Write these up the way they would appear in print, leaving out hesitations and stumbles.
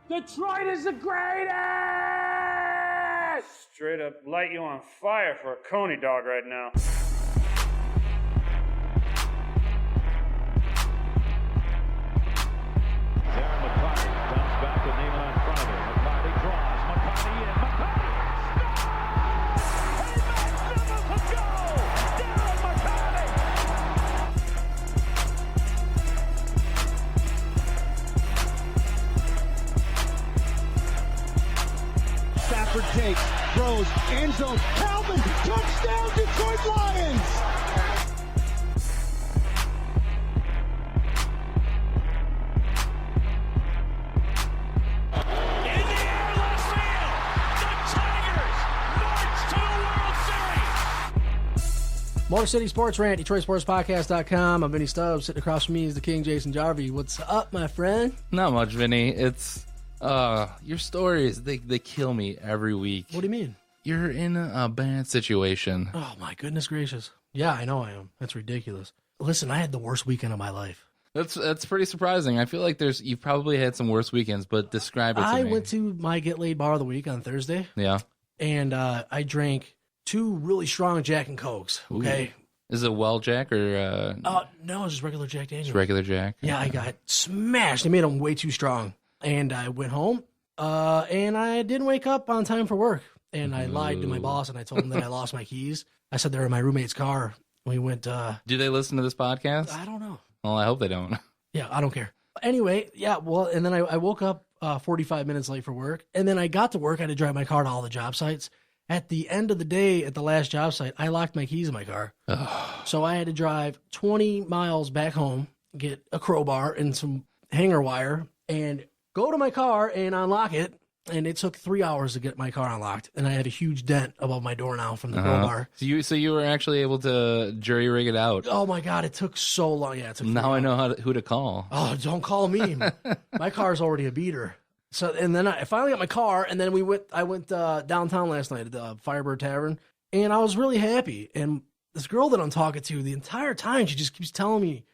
Detroit is the greatest! Straight up light you on fire for a Coney dog right now. Takes, throws, end zone, Calvin, touchdown, Detroit Lions! In the air, left field, the Tigers march to the World Series! Motor City Sports Rant, DetroitSportsPodcast.com. I'm Vinny Stubbs. Sitting across from me is the King, Jason Jarvi. What's up, my friend? Not much, Vinny. It's your stories, they kill me every week. What do you mean? You're in a bad situation. Oh, my goodness gracious. Yeah, I know I am. That's ridiculous. Listen, I had the worst weekend of my life. That's pretty surprising. I feel like you've probably had some worse weekends, but describe it to me. I went to my Get Laid bar of the week on Thursday. Yeah. And I drank 2 really strong Jack and Cokes, okay? Ooh. Is it Well Jack or... no, it's just regular Jack Daniels. Just regular Jack? Yeah, I got smashed. They made them way too strong. And I went home, and I didn't wake up on time for work. And I lied to my boss, and I told him that I lost my keys. I said they were in my roommate's car. We went... Do they listen to this podcast? I don't know. Well, I hope they don't. Yeah, I don't care. Anyway, yeah, well, and then I woke up 45 minutes late for work. And then I got to work. I had to drive my car to all the job sites. At the end of the day, at the last job site, I locked my keys in my car. So I had to drive 20 miles back home, get a crowbar and some hanger wire, and go to my car and unlock it. And it took 3 hours to get my car unlocked. And I have a huge dent above my door now from the crowbar. So you were actually able to jury rig it out. Oh my God, it took so long. Yeah, it took now I know who to call. Oh, don't call me. My car's already a beater. So, and then I finally got my car, and then I went downtown last night at the Firebird Tavern, and I was really happy. And this girl that I'm talking to the entire time, she just keeps telling me,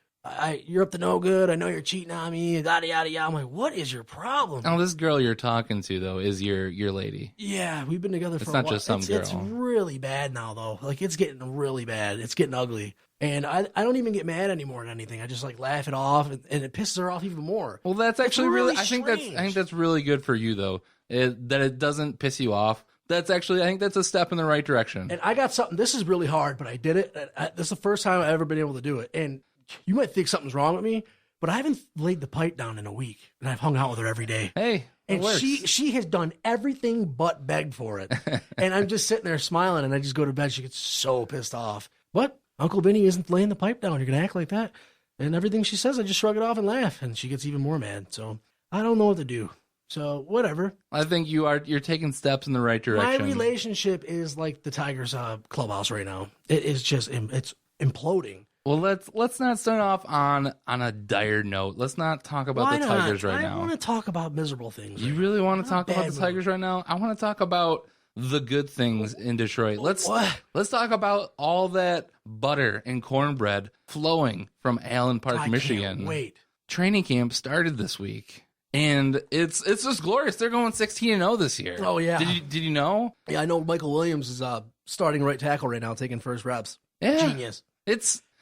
you're up to no good. I know you're cheating on me. Yada, yada, yada. I'm like, what is your problem? Oh, this girl you're talking to, though, is your lady. Yeah, we've been together for a while. It's not just some girl. It's really bad now, though. Like, it's getting really bad. It's getting ugly. And I don't even get mad anymore at anything. I just, like, laugh it off, and it pisses her off even more. Well, that's actually really I think strange. that's really good for you, though, that it doesn't piss you off. I think that's a step in the right direction. And I got something. This is really hard, but I did it. This is the first time I've ever been able to do it. And you might think something's wrong with me, but I haven't laid the pipe down in a week, and I've hung out with her every day. Hey, and works. she has done everything but begged for it. And I'm just sitting there smiling, and I just go to bed. She gets so pissed off. But Uncle Benny isn't laying the pipe down. You're going to act like that. And everything she says, I just shrug it off and laugh, and she gets even more mad. So I don't know what to do. So whatever. I think you're taking steps in the right direction. My relationship is like the Tigers clubhouse right now. It is just it's imploding. Well, let's not start off on a dire note. Let's not talk about the Tigers right now. I want to talk about miserable things. You really want to talk about the Tigers right now? I want to talk about the good things in Detroit. Let's talk about all that butter and cornbread flowing from Allen Park, Michigan. Can't wait. Training camp started this week, and it's just glorious. They're going 16-0 this year. Oh yeah. Did you know? Yeah, I know Michael Williams is starting right tackle right now, taking first reps. Yeah. Genius.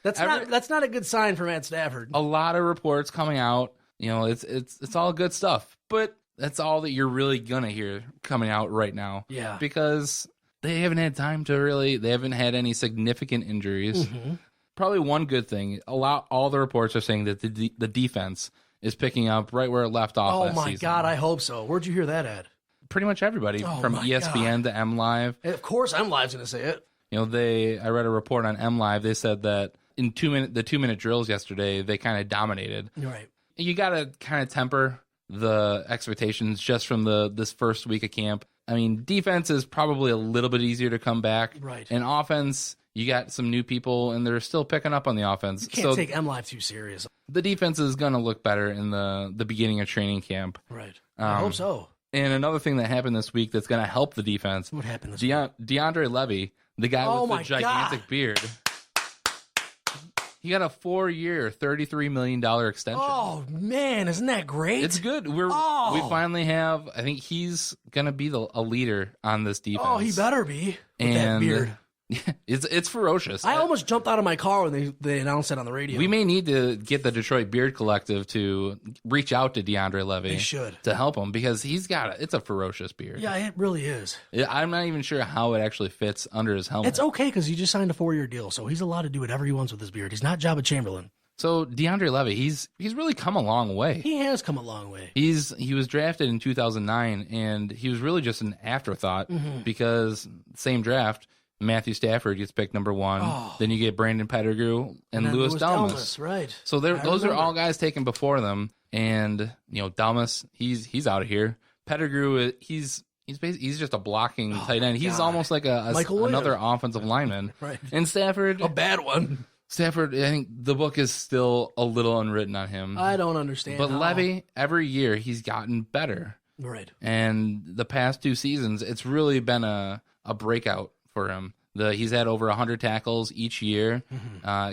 That's not a good sign for Matt Stafford. A lot of reports coming out. You know, it's all good stuff, but that's all that you're really gonna hear coming out right now. Yeah, because they haven't had time to they haven't had any significant injuries. Mm-hmm. Probably one good thing. All the reports are saying that the defense is picking up right where it left off last season. Oh my God, I hope so. Where'd you hear that at? Pretty much everybody from ESPN to MLive. Of course, MLive's gonna say it. You know, I read a report on MLive. They said that in the 2-minute drills yesterday, they kind of dominated. Right. You got to kind of temper the expectations just from this first week of camp. I mean, defense is probably a little bit easier to come back. Right. And offense, you got some new people, and they're still picking up on the offense. You can't take MLive too serious. The defense is going to look better in the beginning of training camp. Right. I hope so. And another thing that happened this week that's going to help the defense. What happened this week? DeAndre Levy, the guy with the gigantic beard. He got a 4-year, $33 million extension. Oh, man, isn't that great? It's good. We finally have, I think he's going to be a leader on this defense. Oh, he better be. With that beard. It's ferocious. I almost jumped out of my car when they announced it on the radio. We may need to get the Detroit Beard Collective to reach out to DeAndre Levy. They should. To help him, because it's a ferocious beard. Yeah, it really is. I'm not even sure how it actually fits under his helmet. It's okay because he just signed a 4-year deal, so he's allowed to do whatever he wants with his beard. He's not Jabba Chamberlain. So DeAndre Levy, he's really come a long way. He has come a long way. He was drafted in 2009, and he was really just an afterthought because same draft, Matthew Stafford gets picked number 1. Oh. Then you get Brandon Pettigrew and Louis Delmas. Right. So those are all guys taken before them. And, Delmas, he's out of here. Pettigrew, he's just a blocking tight end. He's almost like another offensive lineman. Right. And Stafford, a bad one. Stafford, I think the book is still a little unwritten on him. I don't understand. But Levy, every year he's gotten better. Right. And the past 2 seasons, it's really been a breakout for him. He's had over 100 tackles each year.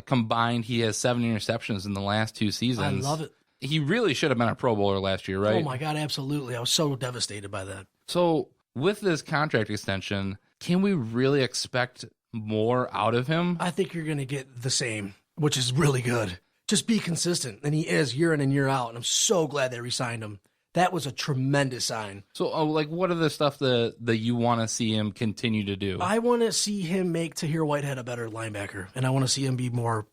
Combined, he has 7 interceptions in the last 2 seasons. I love it. He really should have been a Pro Bowler last year, right? Oh, my God, absolutely. I was so devastated by that. So with this contract extension, can we really expect more out of him? I think you're going to get the same, which is really good. Just be consistent. And he is year in and year out. And I'm so glad they re-signed him. That was a tremendous sign. So, what are the stuff that you want to see him continue to do? I want to see him make Tahir Whitehead a better linebacker, and I want to see him be more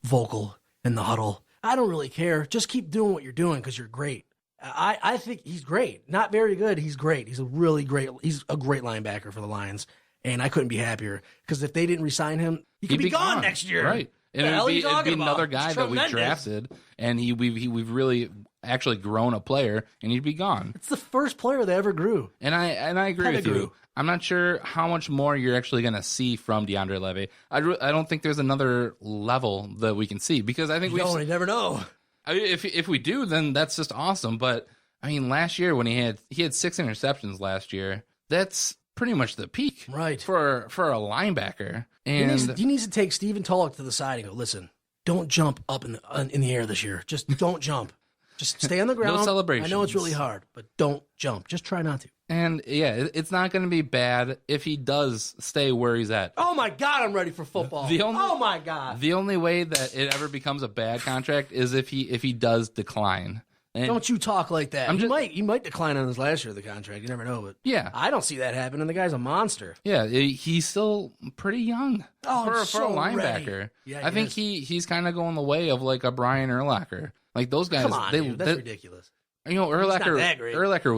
vocal in the huddle. I don't really care. Just keep doing what you're doing because you're great. I think he's great. Not very good. He's great. He's a great linebacker for the Lions, and I couldn't be happier because if they didn't re-sign him, he could be gone next year. Right. And it'd be another guy that we drafted, and we've really actually grown a player, and he'd be gone. It's the first player that ever grew. And I agree with you. I'm not sure how much more you're actually going to see from DeAndre Levy. I don't think there's another level that we can see because I think you never know. If we do, then that's just awesome. But I mean, last year when he had 6 interceptions last year, that's pretty much the peak, right, for a linebacker. And he needs to take Stephen Tulloch to the side and go, listen, don't jump up in the air this year. Just don't jump. Just stay on the ground. No celebrations. I know it's really hard, but don't jump. Just try not to. And yeah, it's not going to be bad if he does stay where he's at. Oh my God, I'm ready for football. Oh my God. The only way that it ever becomes a bad contract is if he does decline. And don't you talk like that. He might decline on his last year of the contract. You never know, but yeah, I don't see that happening. The guy's a monster. Yeah, he's still pretty young for a linebacker. Yeah, I think he's kind of going the way of like a Brian Urlacher. Like those guys, come on, dude, that's ridiculous. Urlacher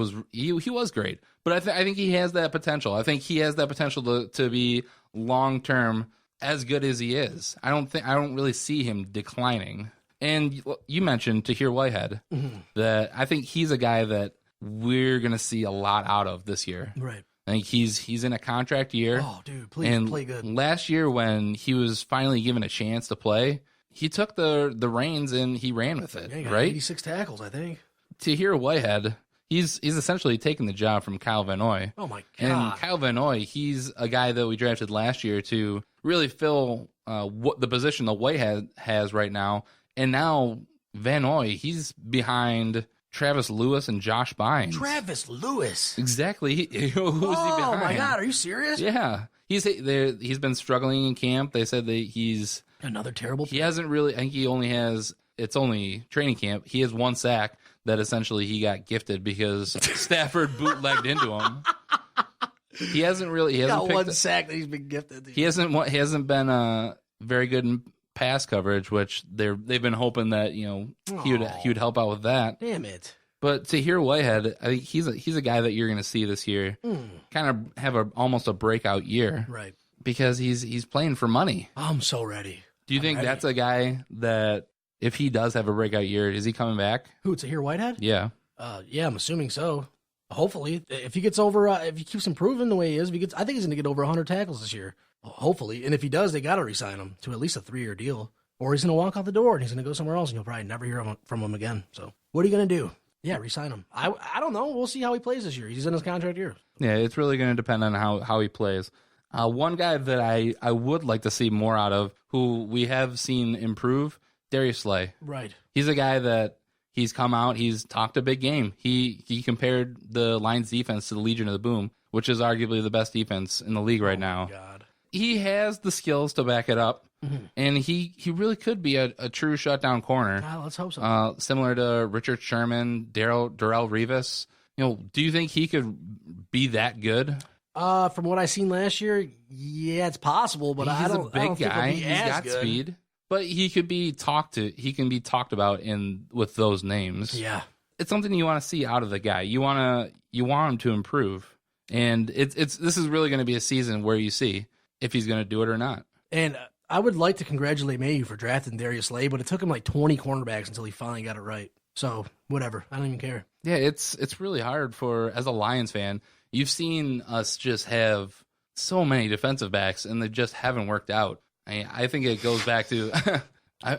was great, but I think he has that potential. I think he has that potential to be long term as good as he is. I don't really see him declining. And you mentioned Tahir Whitehead, that I think he's a guy that we're going to see a lot out of this year. Right. I think he's in a contract year. Oh, dude, please play good. Last year when he was finally given a chance to play, he took the reins and he ran with it, right? 86 tackles, I think. Tahir Whitehead, he's essentially taken the job from Kyle Van Noy. Oh, my God. And Kyle Van Noy, he's a guy that we drafted last year to really fill the position that Whitehead has right now. And now Van Noy, he's behind Travis Lewis and Josh Bynes. Travis Lewis? Exactly. Who's he behind? Oh, my God. Are you serious? Yeah. He's been struggling in camp. They said that he's... Another terrible... He hasn't really... I think he only has... It's only training camp. He has 1 sack that essentially he got gifted because Stafford bootlegged into him. He hasn't really... He hasn't got 1 sack that he's been gifted. He hasn't been very good in pass coverage, which they've been hoping that he would help out with that. Damn it! But Tahir Whitehead, I think he's a guy that you're going to see this year, kind of have almost a breakout year, right? Because he's playing for money. I'm so ready. Do you think that's a guy that if he does have a breakout year, is he coming back? Who, Tahir Whitehead? Yeah. Yeah, I'm assuming so. Hopefully, if he gets over, if he keeps improving the way he is, I think he's going to get over 100 tackles this year. Hopefully, and if he does, they got to re-sign him to at least a 3-year deal, or he's going to walk out the door and he's going to go somewhere else, and you'll probably never hear from him again. So, what are you going to do? Yeah, re-sign him. I don't know. We'll see how he plays this year. He's in his contract year. Yeah, it's really going to depend on how he plays. One guy that I would like to see more out of, who we have seen improve, Darius Slay. Right. He's a guy that he's come out, he's talked a big game. He compared the Lions defense to the Legion of the Boom, which is arguably the best defense in the league right now. God. He has the skills to back it up, and he really could be a true shutdown corner. Let's hope so. Similar to Richard Sherman, Darrell Revis. Do you think he could be that good? From what I seen last year, yeah, it's possible, but He's I don't a big think he'll guy. be He's as got good. speed, but he could be talked to. He can be talked about with those names. Yeah. It's something you want to see out of the guy. You want him to improve, and this is really going to be a season where you see if he's going to do it or not. And I would like to congratulate Mayu for drafting Darius Slay, but it took him like 20 cornerbacks until he finally got it right. So whatever, I don't even care. Yeah, it's really hard as a Lions fan. You've seen us just have so many defensive backs, and they just haven't worked out. I think it goes back to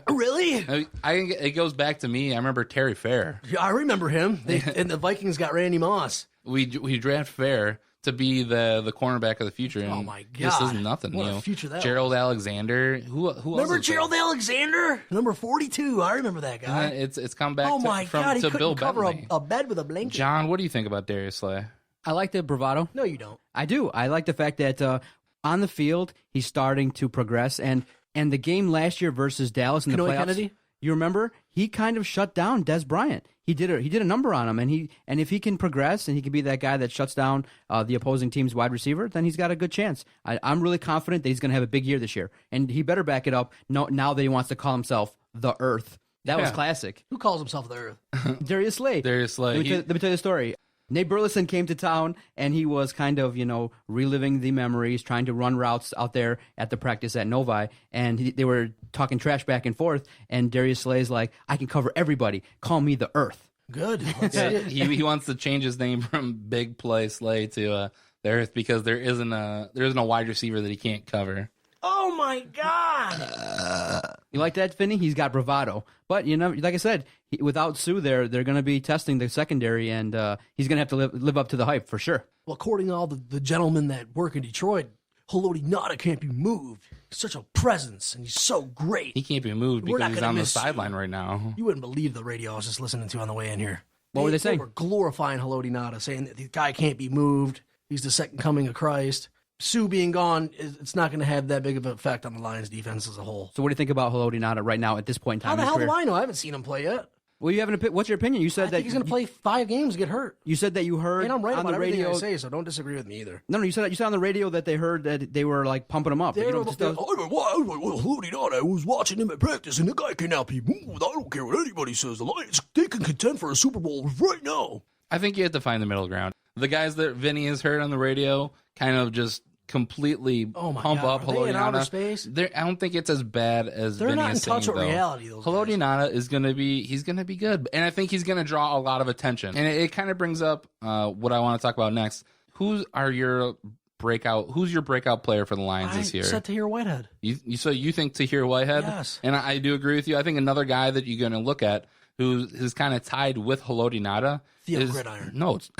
Really? I think it goes back to me. I remember Terry Fair. Yeah, I remember him. And the Vikings got Randy Moss. We draft Fair to be the cornerback of the future. And Oh my this God. is nothing. What a future that Gerald Alexander. Who else? Remember is there? Gerald Alexander? Number 42. I remember that guy. It's come back Oh my God, he to couldn't Bill cover Bentley. a bed with a blanket. John, what do you think about Darius Slay? I like the bravado. No, you don't. I do. I like the fact that on the field he's starting to progress, and the game last year versus Dallas in the Kanoe playoffs. Kennedy? You remember he kind of shut down Des Bryant. He did a number on him, and if he can progress and he can be that guy that shuts down the opposing team's wide receiver, then he's got a good chance. I'm really confident that he's going to have a big year this year, and he better back it up. Now that he wants to call himself the Earth. That was classic. Who calls himself the Earth? Darius Slay. Darius Slay. Let me tell you the story. Nate Burleson came to town, and he was kind of, reliving the memories, trying to run routes out there at the practice at Novi, and they were talking trash back and forth, and Darius Slay's like, I can cover everybody. Call me the Earth. Good. Let's see it. he wants to change his name from Big Play Slay to the Earth because there isn't a wide receiver that he can't cover. Oh my God. You like that, Finney? He's got bravado. But, like I said, without Sue there, they're going to be testing the secondary, and he's going to have to live up to the hype for sure. Well, according to all the gentlemen that work in Detroit, Haloti Nada can't be moved. He's such a presence, and he's so great. He can't be moved We're because not he's gonna on the miss sideline right now. You wouldn't believe the radio I was just listening to on the way in here. What were they saying? They were glorifying Haloti Nada, saying that the guy can't be moved. He's the second coming of Christ. Sue being gone, it's not going to have that big of an effect on the Lions defense as a whole. So what do you think about Haloti Nada right now at this point in How time? the in his hell do career? I know? I haven't seen him play yet. Well, you have what's your opinion? You said I that think he's going to play 5 games and get hurt. You said that you heard And I'm right on about the everything radio. I say, so don't disagree with me either. No, you said on the radio that they heard that they were like pumping him up. I was watching him at practice, and the guy cannot be moved. I don't care what anybody says. The Lions, they can contend for a Super Bowl right now. I think you have to find the middle ground. The guys that Vinny has heard on the radio kind of just completely Oh my pump God, up are they in outer Haloti space? Nada. I don't think it's as bad as They're Vinny not in is saying, touch with though. reality, those Haloti guys. Nada is going to be good, and I think he's going to draw a lot of attention. And it kind of brings up what I want to talk about next. Who's your breakout player for the Lions this year? I said Tahir Whitehead. So you think Tahir Whitehead? Yes. And I do agree with you. I think another guy that you're going to look at who's kind of tied with Haloti Nada Theo is Gridiron. No, it's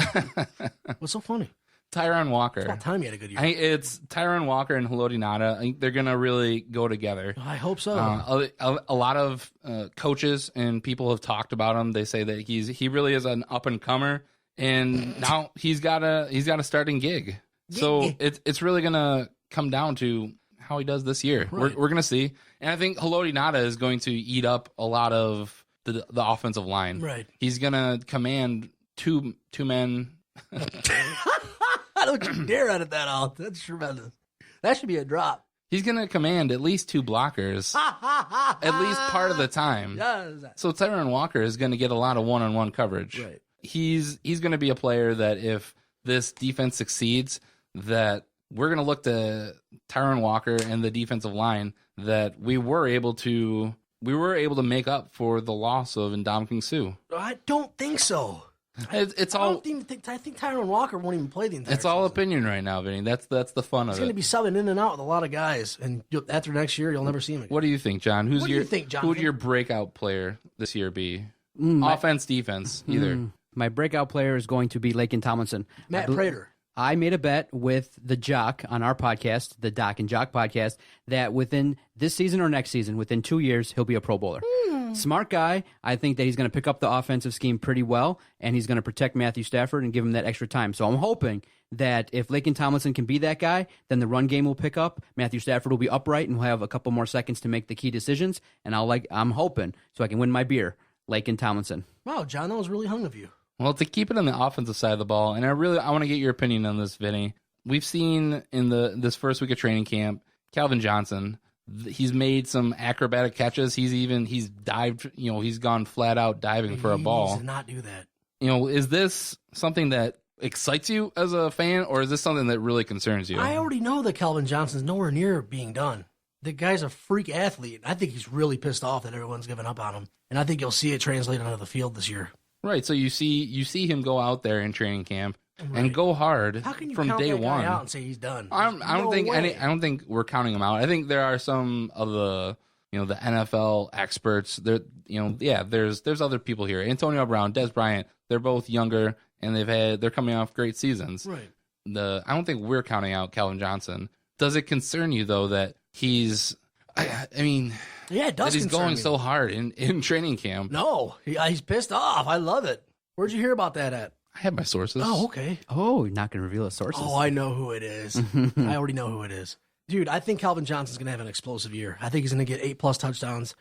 What's so funny? Tyron Walker. It's about time he had a good year. It's Tyron Walker and Haloti Nada. I think they're going to really go together. I hope so. A lot of coaches and people have talked about him. They say that he really is an up and comer, and now he's got a starting gig. So it's really going to come down to how he does this year. Right. We're going to see, and I think Haloti Nada is going to eat up a lot of the offensive line. Right. He's going to command two men. I don't you dare edit that out. That's tremendous. That should be a drop. He's going to command at least 2 blockers, at least part of the time. So Tyron Walker is going to get a lot of one-on-one coverage. Right. He's going to be a player that if this defense succeeds, that we're going to look to Tyron Walker and the defensive line that we were able to make up for the loss of Ndamukong Suh. I don't think so. It's I all don't even think. I think Tyron Walker won't even play the entire. it's all season. opinion right now, Vinny. That's the fun of He's it. going to be subbing in and out with a lot of guys, and after next year, you'll never see him again. What do you think, John? What do you think, Who would Jonathan? your breakout player this year be? Offense, defense, either. My breakout player is going to be Laken Tomlinson. Matt Prater. I made a bet with the Jock on our podcast, the Doc and Jock podcast, that within this season or next season, within 2 years, he'll be a Pro Bowler. Smart guy. I think that he's going to pick up the offensive scheme pretty well, and he's going to protect Matthew Stafford and give him that extra time. So I'm hoping that if Laken Tomlinson can be that guy, then the run game will pick up. Matthew Stafford will be upright and we'll have a couple more seconds to make the key decisions. And I'm hoping so I can win my beer, Laken Tomlinson. Wow, John, that was really hung of you. Well, to keep it on the offensive side of the ball, and I want to get your opinion on this, Vinny. We've seen in this first week of training camp, Calvin Johnson, he's made some acrobatic catches. He's dived, he's gone flat out diving for a ball. He needs to not do that. Is this something that excites you as a fan, or is this something that really concerns you? I already know that Calvin Johnson's nowhere near being done. The guy's a freak athlete. I think he's really pissed off that everyone's given up on him, and I think you'll see it translate onto the field this year. Right, so you see him go out there in training camp and go hard How can you from count day that guy one. out and say he's done? I don't think we're counting him out. I think there are some of the the NFL experts. There's other people here. Antonio Brown, Des Bryant. They're both younger and they're coming off great seasons. Right. I don't think we're counting out Calvin Johnson. Does it concern you though that he's? Yeah, it does. That he's concern going me. so hard in training camp. No, he's pissed off. I love it. Where'd you hear about that at? I have my sources. Oh, okay. Oh, you're not going to revel his sources. Oh, I know who it is. I already know who it is. Dude, I think Calvin Johnson's going to have an explosive year. I think he's going to get 8+ touchdowns.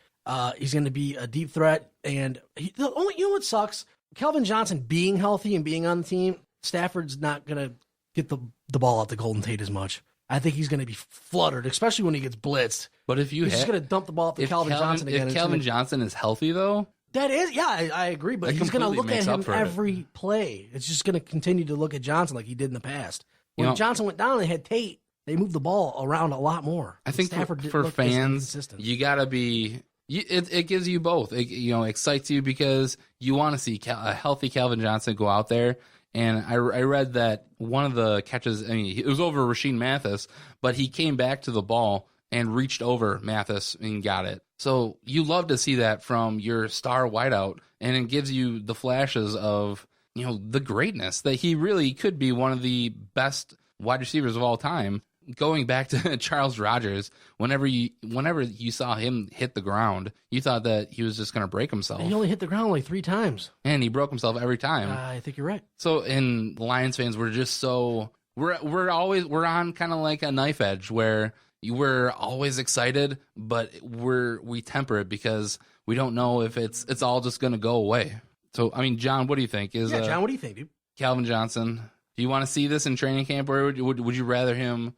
He's going to be a deep threat. And you know what sucks? Calvin Johnson being healthy and being on the team, Stafford's not going to get the ball out to Golden Tate as much. I think he's going to be fluttered, especially when he gets blitzed. But if you he's just going to dump the ball up to Calvin Johnson again. If Calvin Johnson is healthy, though, that is, yeah, I agree. But he's going to look at him every play. It's just going to continue to look at Johnson like he did in the past. When Johnson went down and they had Tate, they moved the ball around a lot more. I think for fans, you got to be. It gives you both. It excites you because you want to see a healthy Calvin Johnson go out there. And I read that one of the catches, it was over Rasheed Mathis, but he came back to the ball and reached over Mathis and got it. So you love to see that from your star wideout, and it gives you the flashes of, the greatness that he really could be one of the best wide receivers of all time. Going back to Charles Rogers, whenever you saw him hit the ground, you thought that he was just going to break himself. He only hit the ground like 3 times. And he broke himself every time. I think you're right. So, in Lions fans, we're just so we're on kind of like a knife edge where we're always excited, but we temper it because we don't know if it's all just going to go away. So, John, what do you think? John, what do you think, dude? Calvin Johnson, do you want to see this in training camp, or would you rather him,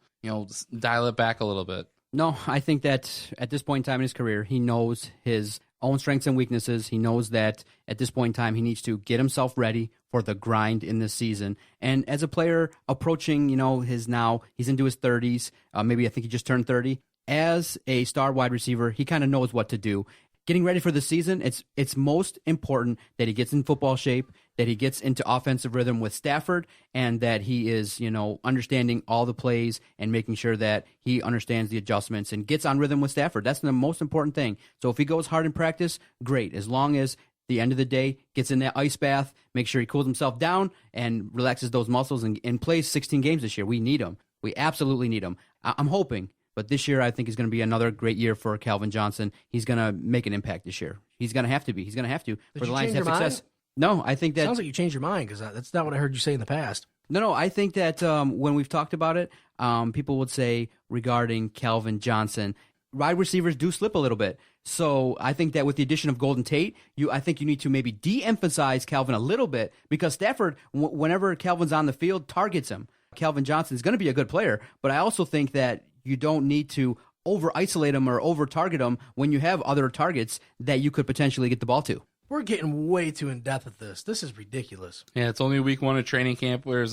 dial it back a little bit? No, I think that at this point in time in his career, he knows his own strengths and weaknesses. He knows that at this point in time, he needs to get himself ready for the grind in this season. And as a player approaching, he's into his 30s. Maybe I think he just turned 30. As a star wide receiver, he kind of knows what to do. Getting ready for the season, it's most important that he gets in football shape, that he gets into offensive rhythm with Stafford, and that he is, understanding all the plays and making sure that he understands the adjustments and gets on rhythm with Stafford. That's the most important thing. So if he goes hard in practice, great. As long as the end of the day gets in that ice bath, make sure he cools himself down and relaxes those muscles and plays 16 games this year. We need him. We absolutely need him. I'm hoping. But this year, I think is going to be another great year for Calvin Johnson. He's going to make an impact this year. He's going to have to be. He's going to have to for the Lions to have success. No, I think that sounds like you changed your mind because that's not what I heard you say in the past. No, I think that when we've talked about it, people would say regarding Calvin Johnson, wide receivers do slip a little bit. So I think that with the addition of Golden Tate, I think you need to maybe de-emphasize Calvin a little bit because Stafford, whenever Calvin's on the field, targets him. Calvin Johnson is going to be a good player, but I also think that you don't need to over-isolate him or over-target him when you have other targets that you could potentially get the ball to. We're getting way too in-depth with this. This is ridiculous. Yeah, it's only week 1 of training camp. There's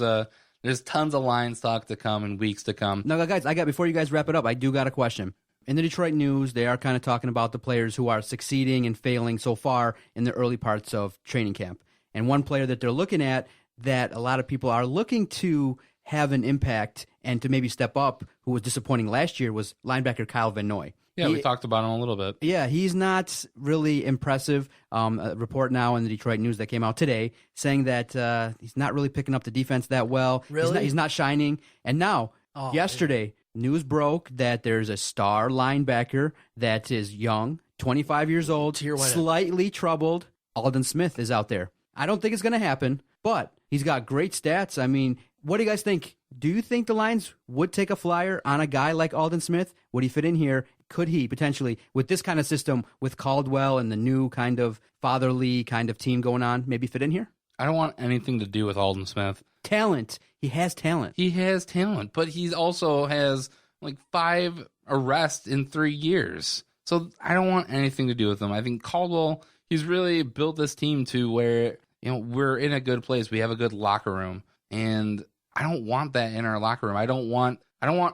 tons of Lions talk to come and weeks to come. Now, guys, before you guys wrap it up, I do got a question. In the Detroit news, they are kind of talking about the players who are succeeding and failing so far in the early parts of training camp. And one player that they're looking at that a lot of people are looking to have an impact and to maybe step up, who was disappointing last year, was linebacker Kyle Van Noy. Yeah, we talked about him a little bit. Yeah, he's not really impressive. A report now in the Detroit News that came out today saying that he's not really picking up the defense that well. Really? He's not shining. And now, yesterday, news broke that there's a star linebacker that is young, 25 years old, slightly troubled. Aldon Smith is out there. I don't think it's going to happen, but he's got great stats. I mean, what do you guys think? Do you think the Lions would take a flyer on a guy like Aldon Smith? Would he fit in here? Could he potentially, with this kind of system, with Caldwell and the new kind of fatherly kind of team going on, maybe fit in here? I don't want anything to do with Aldon Smith. Talent. He has talent. He has talent, but he also has like 5 arrests in 3 years. So I don't want anything to do with him. I think Caldwell, he's really built this team to where, we're in a good place. We have a good locker room, and I don't want that in our locker room. I don't want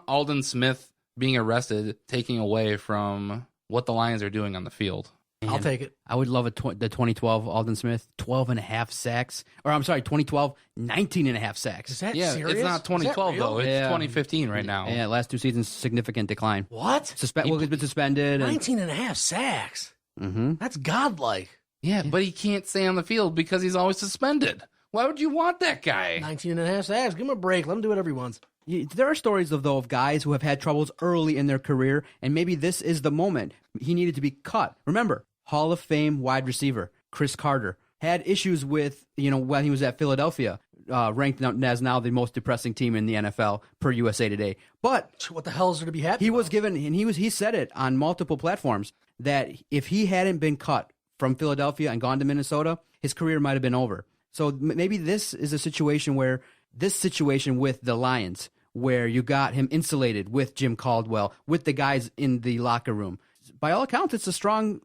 Aldon Smith being arrested, taking away from what the Lions are doing on the field. I'll take it. I would love the 2012 Aldon Smith, 12 and a half sacks. Or I'm sorry, 2012, 19 and a half sacks. Is that Yeah, serious? it's not 2012 though. It's Yeah. 2015 right now. Yeah, last 2 seasons, significant decline. What? He's been suspended. 19 and a half sacks. Mm-hmm. That's godlike. Yeah, but he can't stay on the field because he's always suspended. Why would you want that guy? 19 and a half sacks. Give him a break. Let him do whatever he wants. There are stories of guys who have had troubles early in their career, and maybe this is the moment he needed to be cut. Remember, Hall of Fame wide receiver Chris Carter had issues with, when he was at Philadelphia, ranked as now the most depressing team in the NFL per USA Today. But What the hell is there to be happy he about? was given, and he said it on multiple platforms, that if he hadn't been cut from Philadelphia and gone to Minnesota, his career might have been over. So maybe this is a situation with the Lions, where you got him insulated with Jim Caldwell, with the guys in the locker room. By all accounts, it's a strong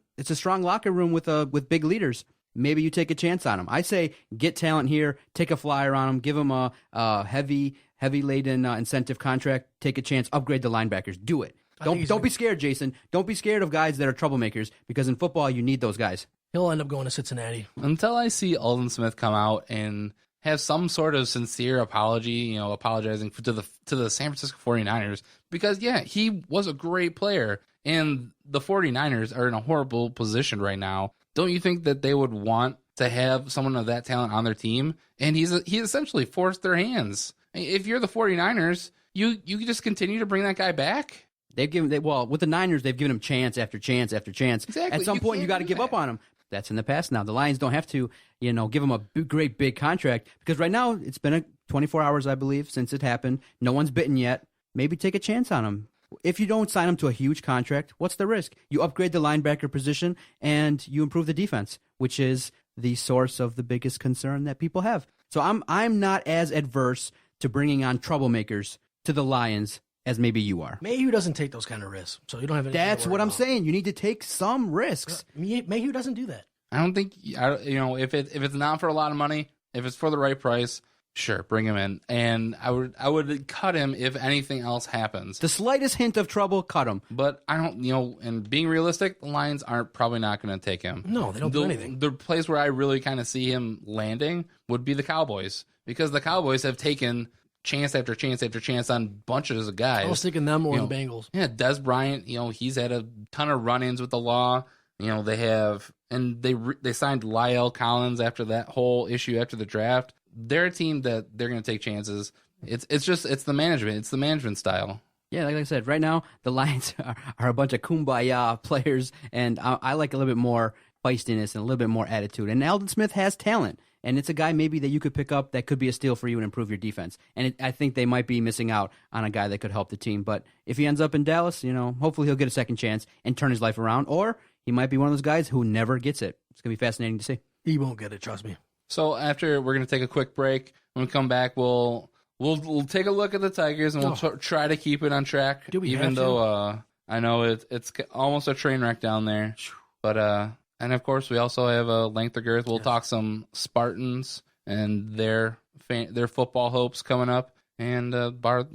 locker room with big leaders. Maybe you take a chance on him. I say get talent here, take a flyer on him, give him a heavy laden incentive contract, take a chance, upgrade the linebackers, do it. Don't be scared, Jason. Don't be scared of guys that are troublemakers, because in football you need those guys. He'll end up going to Cincinnati. Until I see Aldon Smith come out and have some sort of sincere apology, apologizing to the San Francisco 49ers, because he was a great player, and the 49ers are in a horrible position right now. Don't you think that they would want to have someone of that talent on their team? And he essentially forced their hands. If you're the 49ers, you just continue to bring that guy back. With the Niners, they've given him chance after chance after chance. Exactly. At some point, you got to give up on him. That's in the past now. The Lions don't have to, give him a great big contract, because right now it's been 24 hours, I believe, since it happened. No one's bitten yet. Maybe take a chance on him. If you don't sign him to a huge contract, what's the risk? You upgrade the linebacker position and you improve the defense, which is the source of the biggest concern that people have. So I'm not as adverse to bringing on troublemakers to the Lions as maybe you are. Mayhew doesn't take those kind of risks, so you don't have anything to That's worry what I'm about. saying. You need to take some risks. Mayhew doesn't do that. I don't think if it's not for a lot of money, if it's for the right price, sure, bring him in. And I would cut him if anything else happens. The slightest hint of trouble, cut him. But I don't, and being realistic, the Lions aren't probably not going to take him. No, they don't do anything. The place where I really kind of see him landing would be the Cowboys, because the Cowboys have taken chance after chance after chance on bunches of guys. I was thinking them or the Bengals. Yeah, Des Bryant, he's had a ton of run-ins with the law. They have, and they signed Lyle Collins after that whole issue after the draft. They're a team that they're going to take chances. It's the management. It's the management style. Yeah, like I said, right now the Lions are a bunch of kumbaya players, and I like a little bit more feistiness and a little bit more attitude. And Aldon Smith has talent, and it's a guy maybe that you could pick up that could be a steal for you and improve your defense. And I think they might be missing out on a guy that could help the team. But if he ends up in Dallas, hopefully he'll get a second chance and turn his life around, or he might be one of those guys who never gets it. It's going to be fascinating to see. He won't get it, trust me. So after, we're going to take a quick break. When we come back, we'll take a look at the Tigers, and we'll try to keep it on track. Do we even have to? though I know it's almost a train wreck down there. But and of course we also have a length of girth. We'll talk some Spartans and their football hopes coming up, and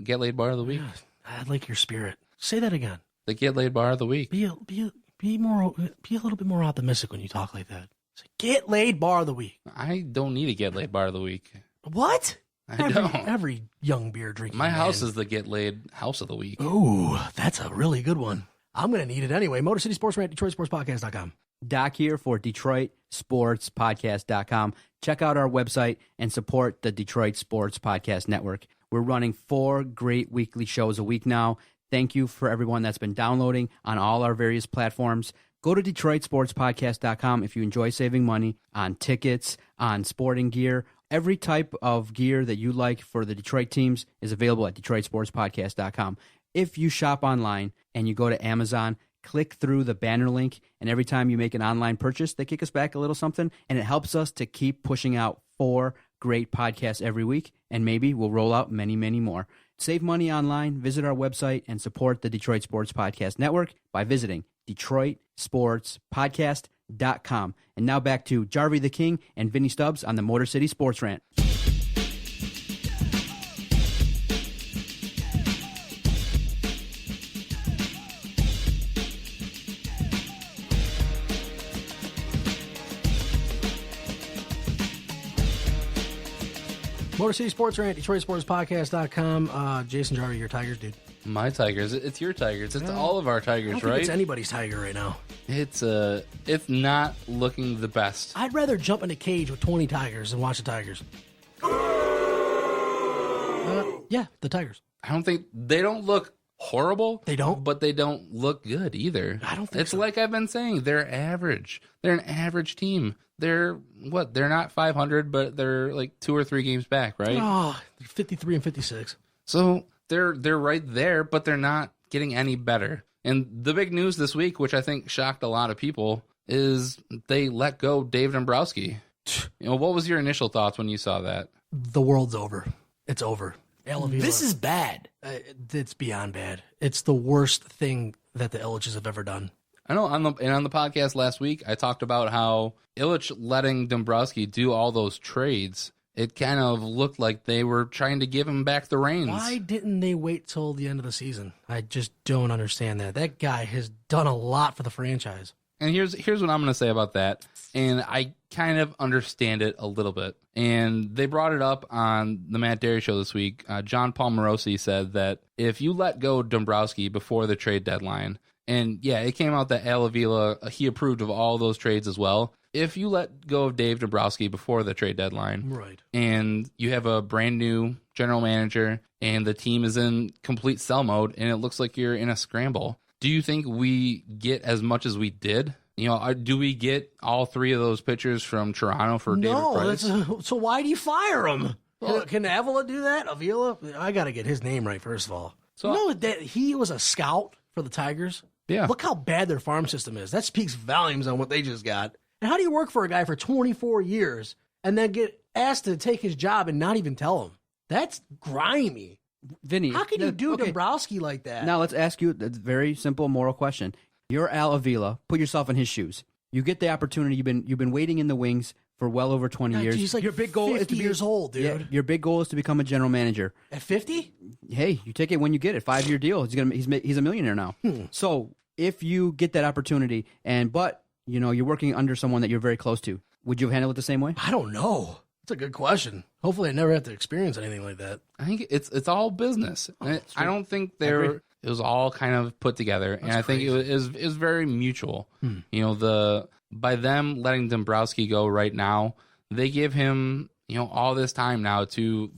get laid bar of the week. I like your spirit. Say that again. The get laid bar of the week. Be a little bit more optimistic when you talk like that. Say, get laid bar of the week. I don't need a get laid bar of the week. What? I don't. Every young beer drinking. My house man. is the get laid house of the week. Ooh, that's a really good one. I'm going to need it anyway. Motor City Sports Rant, DetroitSportsPodcast.com. Doc here for DetroitSportsPodcast.com. Check out our website and support the Detroit Sports Podcast Network. We're running 4 great weekly shows a week now. Thank you for everyone that's been downloading on all our various platforms. Go to DetroitSportsPodcast.com if you enjoy saving money on tickets, on sporting gear. Every type of gear that you like for the Detroit teams is available at DetroitSportsPodcast.com. If you shop online and you go to Amazon, click through the banner link, and every time you make an online purchase, they kick us back a little something, and it helps us to keep pushing out 4 great podcasts every week, and maybe we'll roll out many, many more. Save money online, visit our website, and support the Detroit Sports Podcast Network by visiting DetroitSportsPodcast.com. And now back to Jarvi the King and Vinny Stubbs on the Motor City Sports Rant. Motor City Sports Rant, DetroitSportsPodcast.com. Jason Jarvi, your Tigers, dude. My Tigers. It's your Tigers. It's all of our I Tigers, don't think right? it's anybody's Tiger right now. It's not looking the best. I'd rather jump in a cage with 20 Tigers than watch the Tigers. Yeah, the Tigers. I don't think they don't look horrible. They don't? But they don't look good either. I don't think it's so. like I've been saying, they're average. They're an average team. They're not 500, but they're like 2 or 3 games back, right? Oh, they're 53 and 56. So they're right there, but they're not getting any better. And the big news this week, which I think shocked a lot of people, is they let go Dave Dombrowski. What was your initial thoughts when you saw that? The world's over. It's over. Avila, This is bad. it's beyond bad. It's the worst thing that the Illiches have ever done. I know on the podcast last week, I talked about how Illich letting Dombrowski do all those trades, it kind of looked like they were trying to give him back the reins. Why didn't they wait till the end of the season? I just don't understand that. That guy has done a lot for the franchise. And here's what I'm going to say about that. And I kind of understand it a little bit. And they brought it up on the Matt Derry show this week. John Palmarosi said that if you let go Dombrowski before the trade deadline, and yeah, it came out that Avila, he approved of all those trades as well. If you let go of Dave Dombrowski before the trade deadline, Right. and you have a brand new general manager and the team is in complete sell mode and it looks like you're in a scramble, do you think we get as much as we did? Do we get all 3 of those pitchers from Toronto for David Price? So why do you fire him? Can Avila do that? Avila? I got to get his name right, first of all. So- you know that he was a scout for the Tigers? Yeah. Look how bad their farm system is. That speaks volumes on what they just got. And how do you work for a guy for 24 years and then get asked to take his job and not even tell him? That's grimy. Vinny, How can you do okay. Dombrowski like that? Now let's ask you a very simple moral question. You're Al Avila. Put yourself in his shoes. You get the opportunity. You've been waiting in the wings for well over 20 God, years. he's like your big goal 50 is to be years old, dude. Yeah, your big goal is to become a general manager. At 50? Hey, you take it when you get it. 5-year deal. He's a millionaire now. So if you get that opportunity, but you're working under someone that you're very close to, would you have handled it the same way? I don't know. That's a good question. Hopefully I never have to experience anything like that. I think it's all business. I don't think it was all kind of put together, and I think it was very mutual. By them letting Dombrowski go right now, they give him all this time now to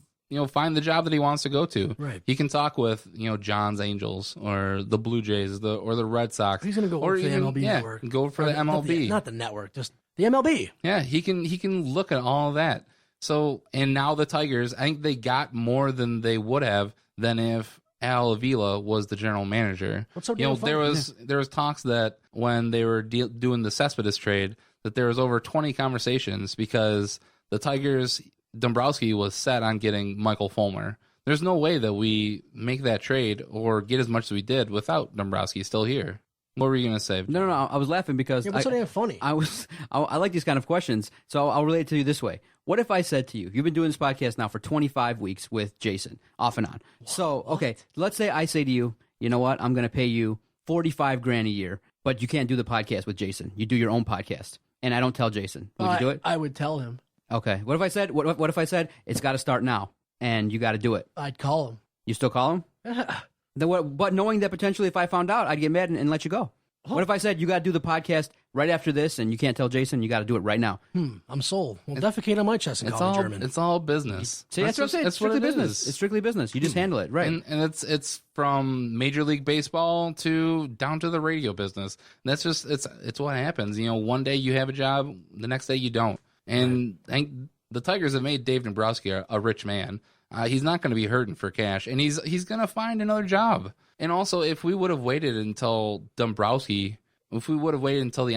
find the job that he wants to go to. Right. He can talk with John's Angels or the Blue Jays or the Red Sox. He's going to go or work for the MLB network. Go for the MLB. Not the network, just the MLB. Yeah, he can look at all of that. So, and now the Tigers, I think they got more than they would have than if Al Avila was the general manager. What's so damn there was talks that when they were doing the Cespedes trade, that there was over 20 conversations because the Tigers, Dombrowski was set on getting Michael Fulmer. There's no way that we make that trade or get as much as we did without Dombrowski still here. What were you going to say? No. I was laughing because What's so damn funny? I like these kind of questions, so I'll relate it to you this way. What if I said to you, you've been doing this podcast now for 25 weeks with Jason, off and on. So, okay, let's say I say to you, you know what, I'm going to pay you $45,000 a year, but you can't do the podcast with Jason. You do your own podcast, and I don't tell Jason. Would you do it? I would tell him. Okay. What if I said it's got to start now? and you got to do it. I'd call him. You still call him? But knowing that potentially if I found out, I'd get mad and let you go. What if I said you got to do the podcast right after this, and you can't tell Jason, you got to do it right now? I'm sold. Well, defecate on my chest and call me German. It's all business. See, that's what I'm saying. It's strictly business. It's strictly business. You just handle it, right? And it's from Major League Baseball to down to the radio business. And that's just it's what happens. One day you have a job, the next day you don't. And the Tigers have made Dave Dombrowski a rich man. He's not going to be hurting for cash, and he's going to find another job. And also, if we would have waited until the end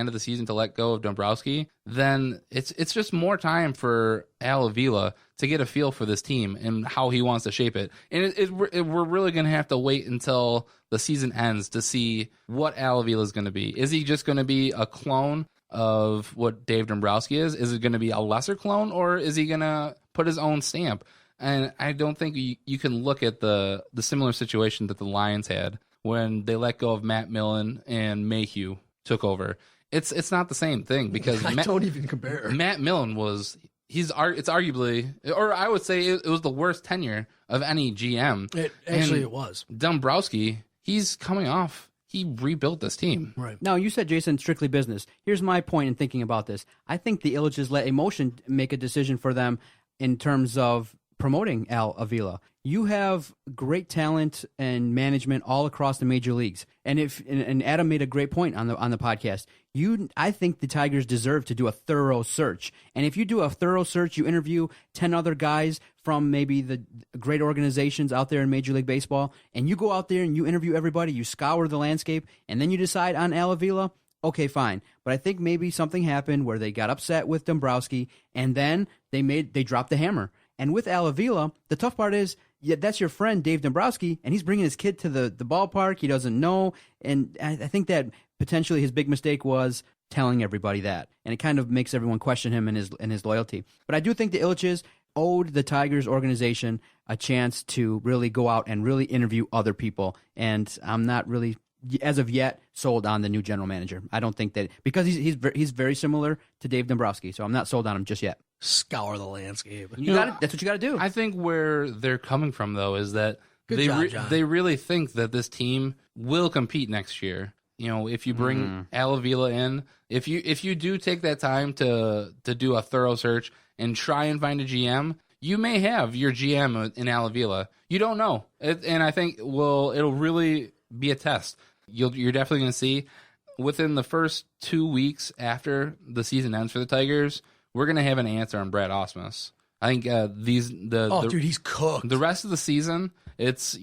of the season to let go of Dombrowski, then it's just more time for Al Avila to get a feel for this team and how he wants to shape it. And we're really going to have to wait until the season ends to see what Al Avila is going to be. Is he just going to be a clone of what Dave Dombrowski is? Is it going to be a lesser clone, or is he going to put his own stamp? And I don't think you can look at the similar situation that the Lions had when they let go of Matt Millen and Mayhew took over. It's not the same thing because don't even compare. Matt Millen it's arguably, or I would say it was the worst tenure of any GM. It was. Dombrowski, he's coming off. He rebuilt this team. Right. Now, you said, Jason, strictly business. Here's my point in thinking about this. I think the Ilitches let emotion make a decision for them in terms of promoting Al Avila. You have great talent and management all across the major leagues, and Adam made a great point on the podcast. I think the Tigers deserve to do a thorough search, and if you do a thorough search, you interview 10 other guys from maybe the great organizations out there in Major League Baseball, and you go out there and you interview everybody, you scour the landscape, and then you decide on Al Avila. Okay, fine, but I think maybe something happened where they got upset with Dombrowski, and then they dropped the hammer. And with Al Avila, the tough part is, that's your friend, Dave Dombrowski, and he's bringing his kid to the ballpark. He doesn't know. And I think that potentially his big mistake was telling everybody that. And it kind of makes everyone question him and his loyalty. But I do think the Ilitches owed the Tigers organization a chance to really go out and really interview other people. And I'm not really, as of yet, sold on the new general manager. I don't think that, because he's very similar to Dave Dombrowski, so I'm not sold on him just yet. Scour the landscape. That's what you got to do. I think where they're coming from, though, is that John. they really think that this team will compete next year. If you bring Al Avila in, if you do take that time to do a thorough search and try and find a GM, you may have your GM in Al Avila. You don't know, and I think it'll really be a test. You're definitely going to see within the first 2 weeks after the season ends for the Tigers, we're going to have an answer on Brad Ausmus. I think dude, he's cooked. The rest of the season, it's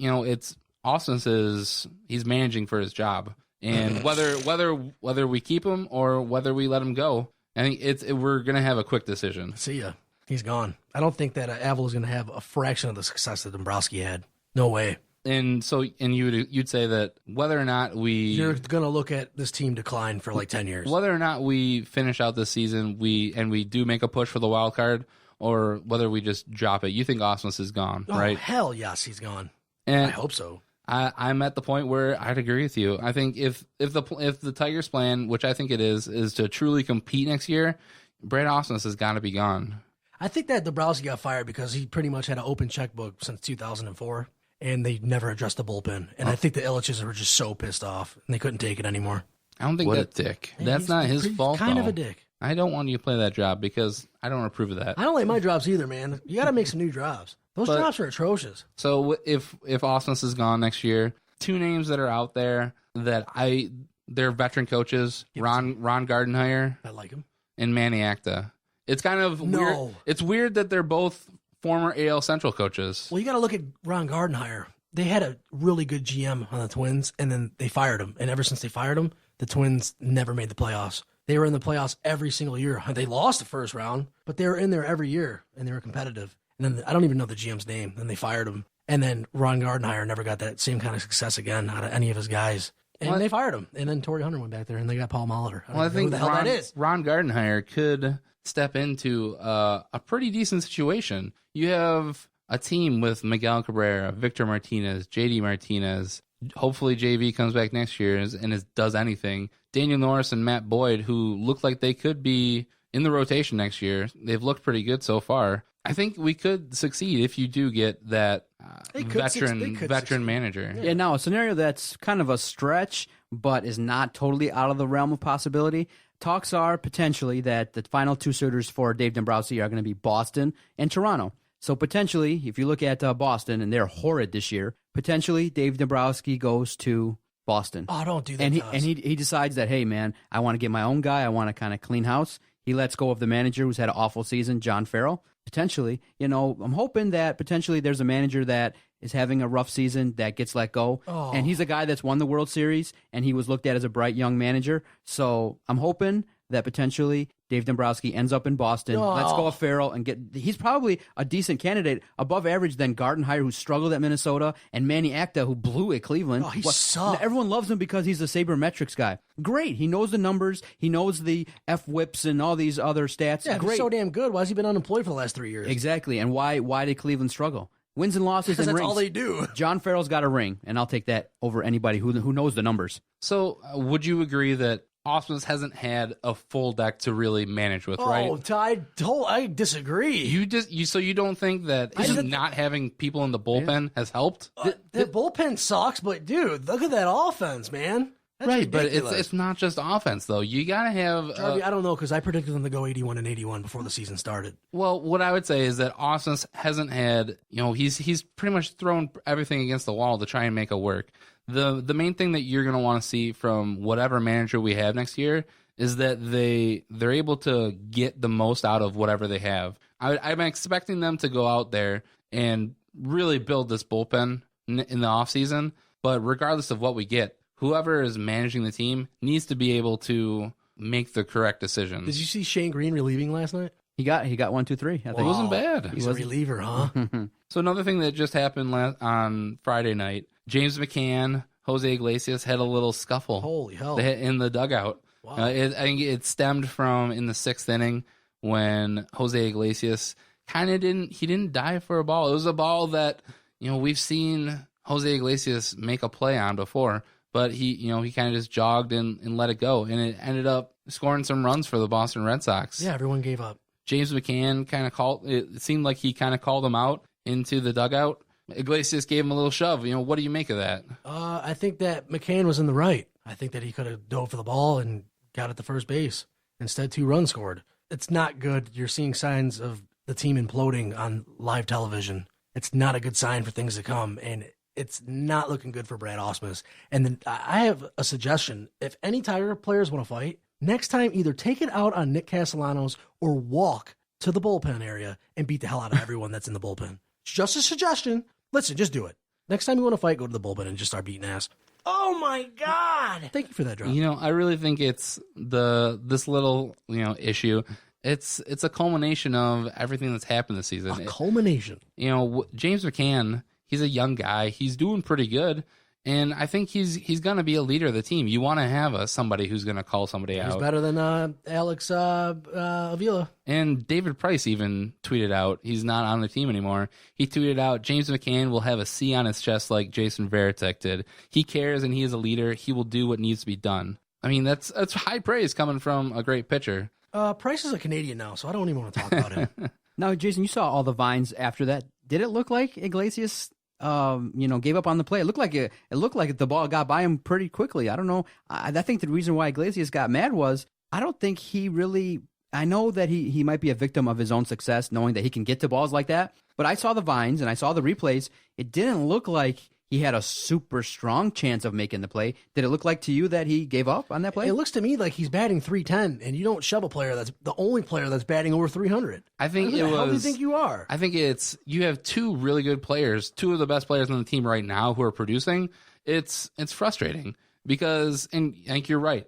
Ausmus he's managing for his job, and whether we keep him or whether we let him go, I think we're going to have a quick decision. See ya. He's gone. I don't think that Avila's going to have a fraction of the success that Dombrowski had. No way. And so, you'd say that whether or not you're going to look at this team decline for like 10 years, whether or not we finish out this season, we do make a push for the wild card, or whether we just drop it. You think Ausmus is gone, right? Hell yes, he's gone. And I hope so. I'm at the point where I'd agree with you. I think if the Tigers' plan, which I think it is to truly compete next year, Brad Ausmus has got to be gone. I think that Dombrowski got fired because he pretty much had an open checkbook since 2004. And they never addressed the bullpen. And I think the Ilitches were just so pissed off, and they couldn't take it anymore. I don't think that's dick. That's not his fault, kind though. of a dick. I don't want you to play that job because I don't approve of that. I don't like my drops either, man. You got to make some new drops. Those drops are atrocious. So if Ausmus is gone next year, two names that are out there that they're veteran coaches, Ron Gardenhire. I like him. And Manny Acta. It's kind of weird. It's weird that they're both former AL Central coaches. Well, you got to look at Ron Gardenhire. They had a really good GM on the Twins, and then they fired him. And ever since they fired him, the Twins never made the playoffs. They were in the playoffs every single year. They lost the first round, but they were in there every year, and they were competitive. And then I don't even know the GM's name. Then they fired him. And then Ron Gardenhire never got that same kind of success again out of any of his guys. And they fired him. And then Torrey Hunter went back there, and they got Paul Molitor. I think who the hell that is. Ron Gardenhire could step into a pretty decent situation. You have a team with Miguel Cabrera, Victor Martinez, JD Martinez. Hopefully JV comes back next year and does anything. Daniel Norris and Matt Boyd, who look like they could be in the rotation next year. They've looked pretty good so far. I think we could succeed if you do get that veteran manager. Yeah, now a scenario that's kind of a stretch, but is not totally out of the realm of possibility. Talks are potentially that the final two suitors for Dave Dombrowski are going to be Boston and Toronto. So potentially, if you look at Boston, and they're horrid this year, potentially Dave Dombrowski goes to Boston. Oh, don't do that. And he decides that, hey, man, I want to get my own guy. I want to kind of clean house. He lets go of the manager who's had an awful season, John Farrell. Potentially, I'm hoping that potentially there's a manager that is having a rough season that gets let go. Oh. And he's a guy that's won the World Series, and he was looked at as a bright young manager. So I'm hoping that potentially Dave Dombrowski ends up in Boston. Oh. Let's go with Farrell and he's probably a decent candidate, above average than Gardenhire, who struggled at Minnesota, and Manny Acta, who blew at Cleveland. Oh, he sucked. Everyone loves him because he's a sabermetrics guy. Great. He knows the numbers. He knows the F-whips and all these other stats. Yeah, great. He's so damn good. Why has he been unemployed for the last 3 years? Exactly. And why did Cleveland struggle? Wins and losses and that's rings. all they do. John Farrell's got a ring, and I'll take that over anybody who knows the numbers. So would you agree that Ausmus hasn't had a full deck to really manage with, right? Oh, I disagree. So you don't think that not having people in the bullpen has helped? The bullpen sucks, but dude, look at that offense, man. That's right, ridiculous. but it's not just offense though. You gotta have. Jarvi, I don't know, because I predicted them to go 81-81 before the season started. Well, what I would say is that Ausmus hasn't had. He's pretty much thrown everything against the wall to try and make it work. The main thing that you're going to want to see from whatever manager we have next year is that they're able to get the most out of whatever they have. I'm expecting them to go out there and really build this bullpen in the offseason, but regardless of what we get, whoever is managing the team needs to be able to make the correct decisions. Did you see Shane Green relieving last night? He got 1, 2, 3. I think it wasn't bad. He's a reliever, huh? So another thing that just happened on Friday night, James McCann, Jose Iglesias had a little scuffle. Holy hell. In the dugout. Wow. I think it stemmed from in the 6th inning when Jose Iglesias didn't dive for a ball. It was a ball that, we've seen Jose Iglesias make a play on before, but he kind of just jogged and let it go, and it ended up scoring some runs for the Boston Red Sox. Yeah, everyone gave up. James McCann it seemed like he kind of called him out into the dugout. Iglesias gave him a little shove. What do you make of that? I think that McCann was in the right. I think that he could have dove for the ball and got it to first base. Instead, 2 runs scored. It's not good. You're seeing signs of the team imploding on live television. It's not a good sign for things to come, and it's not looking good for Brad Ausmus. And then I have a suggestion. If any Tiger players want to fight, next time either take it out on Nick Castellanos or walk to the bullpen area and beat the hell out of everyone that's in the bullpen. Just a suggestion. Listen, just do it. Next time you want to fight, go to the bullpen and just start beating ass. Oh my God! Thank you for that drop. I really think it's this little issue. It's a culmination of everything that's happened this season. A culmination. James McCann, he's a young guy. He's doing pretty good. And I think he's going to be a leader of the team. You want to have somebody who's going to call somebody out. He's better than Alex Avila. And David Price even tweeted out, he's not on the team anymore. He tweeted out, James McCann will have a C on his chest like Jason Varitek did. He cares and he is a leader. He will do what needs to be done. I mean, that's high praise coming from a great pitcher. Price is a Canadian now, so I don't even want to talk about him. Now, Jason, you saw all the vines after that. Did it look like Iglesias gave up on the play? It looked like the ball got by him pretty quickly. I don't know. I think the reason why Iglesias got mad was I don't think he really. I know that he might be a victim of his own success, knowing that he can get to balls like that. But I saw the vines and I saw the replays. It didn't look like he had a super strong chance of making the play. Did it look like to you that he gave up on that play? It looks to me like he's batting .310, and you don't shove a player that's the only player that's batting over .300. I think it was. How do you think you are? I think you have 2 really good players, 2 of the best players on the team right now who are producing. It's frustrating because, and I think you're right.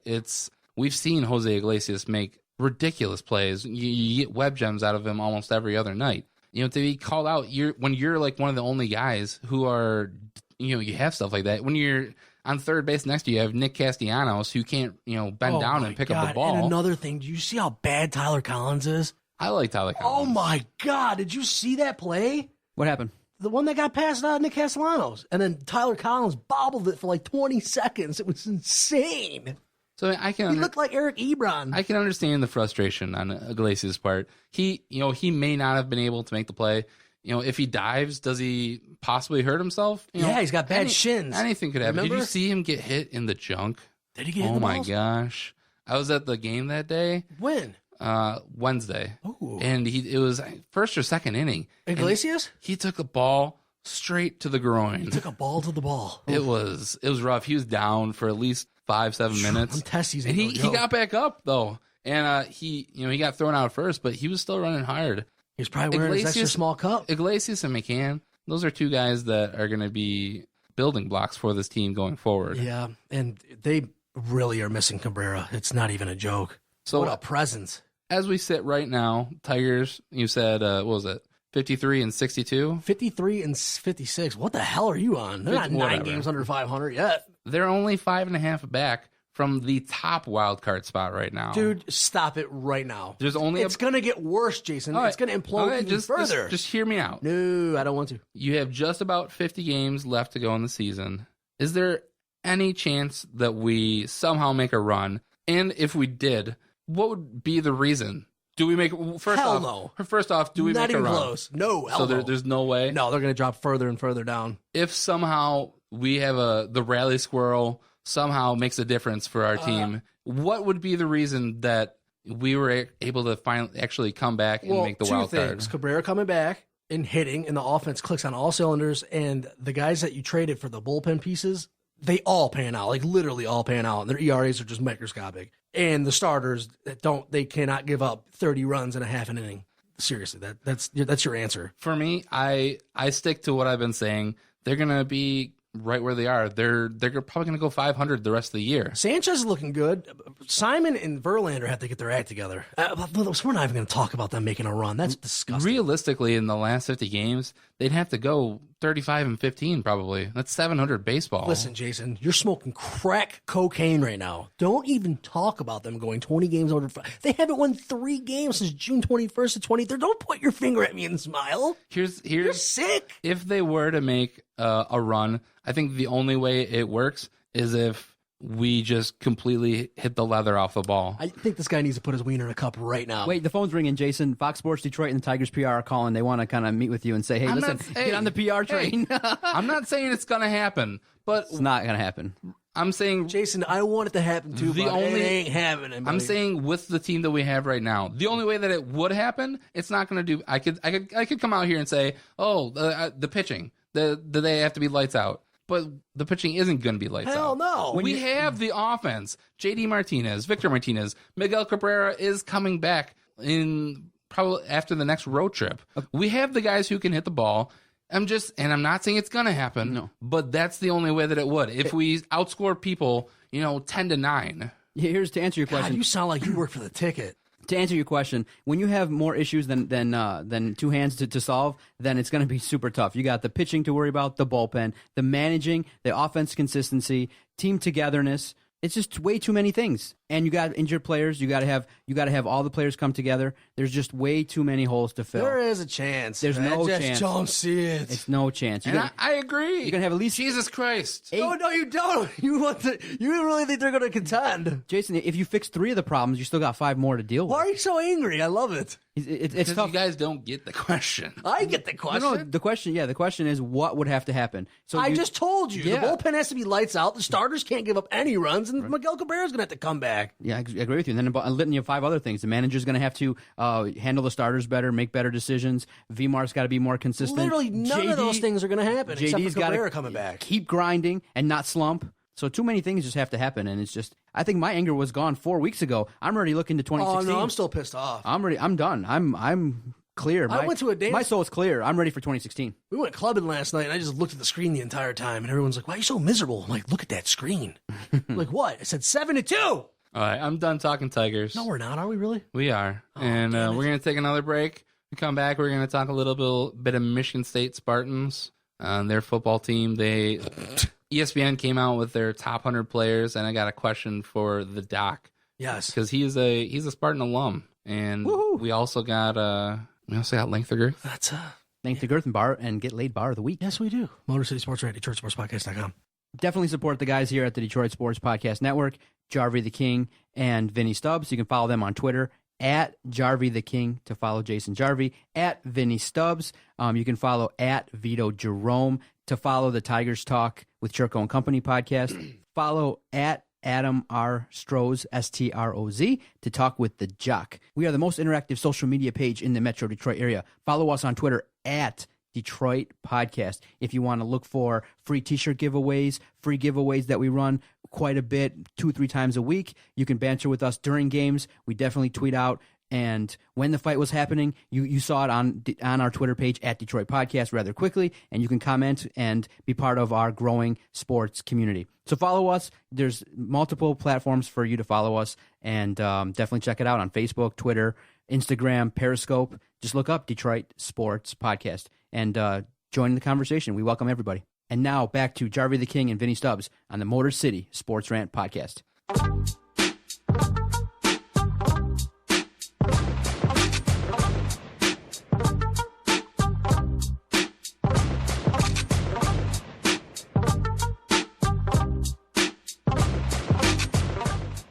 We've seen Jose Iglesias make ridiculous plays. You get web gems out of him almost every other night. To be called out, when you're like one of the only guys who are. You have stuff like that. When you're on third base next to you, have Nick Castellanos who can't, bend down and pick up the ball. And another thing, do you see how bad Tyler Collins is? I like Tyler Collins. Oh my God, did you see that play? What happened? The one that got past Nick Castellanos. And then Tyler Collins bobbled it for like 20 seconds. It was insane. So I can He looked like Eric Ebron. I can understand the frustration on Iglesias' part. He may not have been able to make the play. If he dives, does he possibly hurt himself? Yeah, he's got bad shins. Anything could happen. Remember? Did you see him get hit in the junk? Did he get hit in the balls? Oh my gosh. I was at the game that day. When? Wednesday. Ooh. And it was first or second inning. Iglesias? He took a ball straight to the groin. He took a ball to the ball. It was rough. He was down for at least 5-7 minutes. Testes and he got back up though. And he got thrown out first, but he was still running hard. He's probably wearing his extra small cup. Iglesias and McCann, those are two guys that are going to be building blocks for this team going forward. Yeah, and they really are missing Cabrera. It's not even a joke. So what a presence. As we sit right now, Tigers, you said, what was it? 53 and 62? 53 and 56. What the hell are you on? They're not 9 games under 500 yet. They're only 5.5 back from the top wild card spot right now. Dude, stop it right now. It's going to get worse, Jason. It's going to implode even further. Just hear me out. No, I don't want to. You have just about 50 games left to go in the season. Is there any chance that we somehow make a run? And if we did, what would be the reason? Do we make first off? Do we not make a run? Not even close. No. So there's no way. No, they're going to drop further and further down. If somehow we have the rally squirrel somehow makes a difference for our team, what would be the reason that we were able to actually come back and make the wild card? 2 things: Cabrera coming back and hitting, and the offense clicks on all cylinders, and the guys that you traded for the bullpen pieces, they all pan out, like literally all pan out, and their ERAs are just microscopic. And the starters they cannot give up 30 runs in a half an inning. Seriously, that's your answer. For me, I stick to what I've been saying. They're gonna be right where they are. They're probably gonna go 500 the rest of the year. Sanchez is looking good. Simon and Verlander have to get their act together. We're not even going to talk about them making a run. That's disgusting. Realistically, in the last 50 games, they'd have to go 35 and 15 probably. That's 700 baseball. Listen, Jason, you're smoking crack cocaine right now. Don't even talk about them going 20 games over. They haven't won 3 games since June 21st to 23rd. Don't point your finger at me and smile. You're sick. If they were to make a run, I think the only way it works is if we just completely hit the leather off the ball. I think this guy needs to put his wiener in a cup right now. Wait, the phone's ringing, Jason. Fox Sports Detroit and the Tigers PR are calling. They want to kind of meet with you and say, hey, get on the PR train. I'm not saying it's going to happen, but it's not going to happen. I'm saying, Jason, I want it to happen too, but it ain't happening. I'm saying with the team that we have right now, the only way that it would happen, it's not going to do. I could come out here and say, the pitching, do they have to be lights out? But the pitching isn't going to be lights out. Hell no. We have the offense. JD Martinez, Victor Martinez, Miguel Cabrera is coming back in probably after the next road trip. We have the guys who can hit the ball. I'm not saying it's going to happen, but that's the only way that it would. If we outscore people, 10-9. Here's to answer your question. God, you sound like you work for the ticket. To answer your question, when you have more issues than 2 hands to solve, then it's going to be super tough. You got the pitching to worry about, the bullpen, the managing, the offense consistency, team togetherness. It's just way too many things. And you got injured players. You got to have all the players come together. There's just way too many holes to fill. There is a chance. There's no chance. Don't see it. It's no chance. I agree. You're gonna have at least Jesus Christ. No, you don't. You really think they're gonna contend? Jason, if you fix 3 of the problems, you still got 5 more to deal with. Why are you so angry? I love it. It's tough. You guys don't get the question. I get the question. No, the question is what would have to happen. So I just told you. Yeah. The bullpen has to be lights out. The starters can't give up any runs, and Miguel Cabrera's gonna have to come back. Yeah, I agree with you. And then a litany of 5 other things. The manager's going to have to handle the starters better, make better decisions. VMAR's got to be more consistent. Literally none of those things are going to happen except for Cabrera coming back. Keep grinding and not slump. So too many things just have to happen, and it's just. I think my anger was gone 4 weeks ago. I'm already looking to 2016. Oh no, I'm still pissed off. I'm done. I'm clear. I went to a dance. My soul's clear. I'm ready for 2016. We went clubbing last night, and I just looked at the screen the entire time, and everyone's like, "Why are you so miserable?" I'm like, "Look at that screen." I'm like, what? I said 7-2. All right, I'm done talking Tigers. No, we're not. Are we really? We are. And we're going to take another break. We come back, we're going to talk a little bit of Michigan State Spartans, their football team. ESPN came out with their top 100 players, and I got a question for the doc. Yes. Because he's a Spartan alum. And we also got Length of Girth. That's Length of Girth and Get Laid Bar of the Week. Yes, we do. Motor City Sports Radio, DetroitSportsPodcast.com. Definitely support the guys here at the Detroit Sports Podcast Network. Jarvi the King and Vinny Stubbs. You can follow them on Twitter at Jarvi the King to follow Jason Jarvi, at Vinny Stubbs. You can follow at Vito Jerome to follow the Tigers Talk with Churko and Company podcast. Follow at Adam R. Stroz, Stroz, to talk with the Jock. We are the most interactive social media page in the Metro Detroit area. Follow us on Twitter at Detroit Podcast. If you want to look for free t-shirt giveaways, free giveaways that we run quite a bit, 2-3 times a week, you can banter with us during games. We definitely tweet out. And when the fight was happening, you saw it on our Twitter page at Detroit Podcast rather quickly, and you can comment and be part of our growing sports community. So follow us. There's multiple platforms for you to follow us, and definitely check it out on Facebook, Twitter, Instagram, Periscope. Just look up Detroit Sports Podcast and join the conversation. We welcome everybody. And now back to Jarvi the King and Vinny Stubbs on the Motor City Sports Rant Podcast.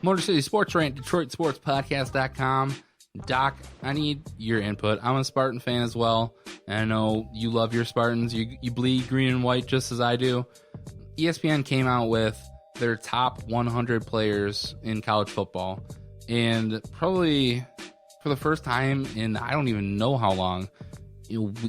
Motor City Sports Rant, DetroitSportsPodcast.com. Doc, I need your input. I'm a Spartan fan as well, and I know you love your Spartans. You bleed green and white just as I do. ESPN came out with their top 100 players in college football, and probably for the first time in I don't even know how long,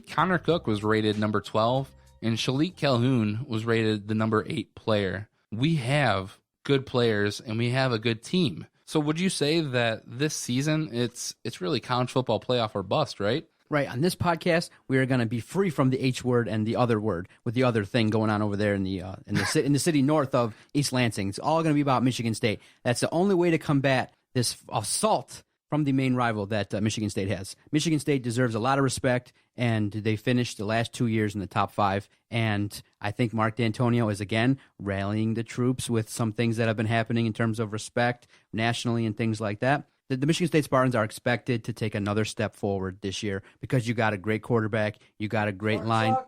Connor Cook was rated number 12, and Shalik Calhoun was rated the number 8 player. We have good players, and we have a good team. So would you say that this season it's really college football playoff or bust, right? Right. On this podcast, we are going to be free from the H word and the other word with the other thing going on over there in the city north of East Lansing. It's all going to be about Michigan State. That's the only way to combat this assault from the main rival that Michigan State has. Michigan State deserves a lot of respect, and they finished the last 2 years in the top 5. And I think Mark D'Antonio is, again, rallying the troops with some things that have been happening in terms of respect nationally and things like that. The Michigan State Spartans are expected to take another step forward this year because you got a great quarterback, you got a great line,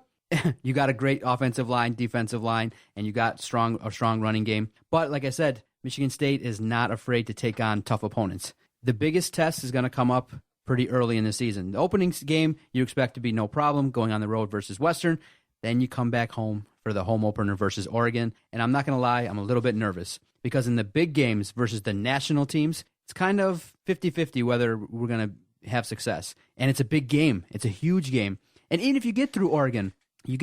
you got a great offensive line, defensive line, and you got a strong running game. But like I said, Michigan State is not afraid to take on tough opponents. The biggest test is going to come up pretty early in the season. The opening game, you expect to be no problem going on the road versus Western. Then you come back home for the home opener versus Oregon. And I'm not going to lie, I'm a little bit nervous because in the big games versus the national teams, it's kind of 50-50 whether we're going to have success. And it's a big game. It's a huge game. And even if you get through Oregon, you're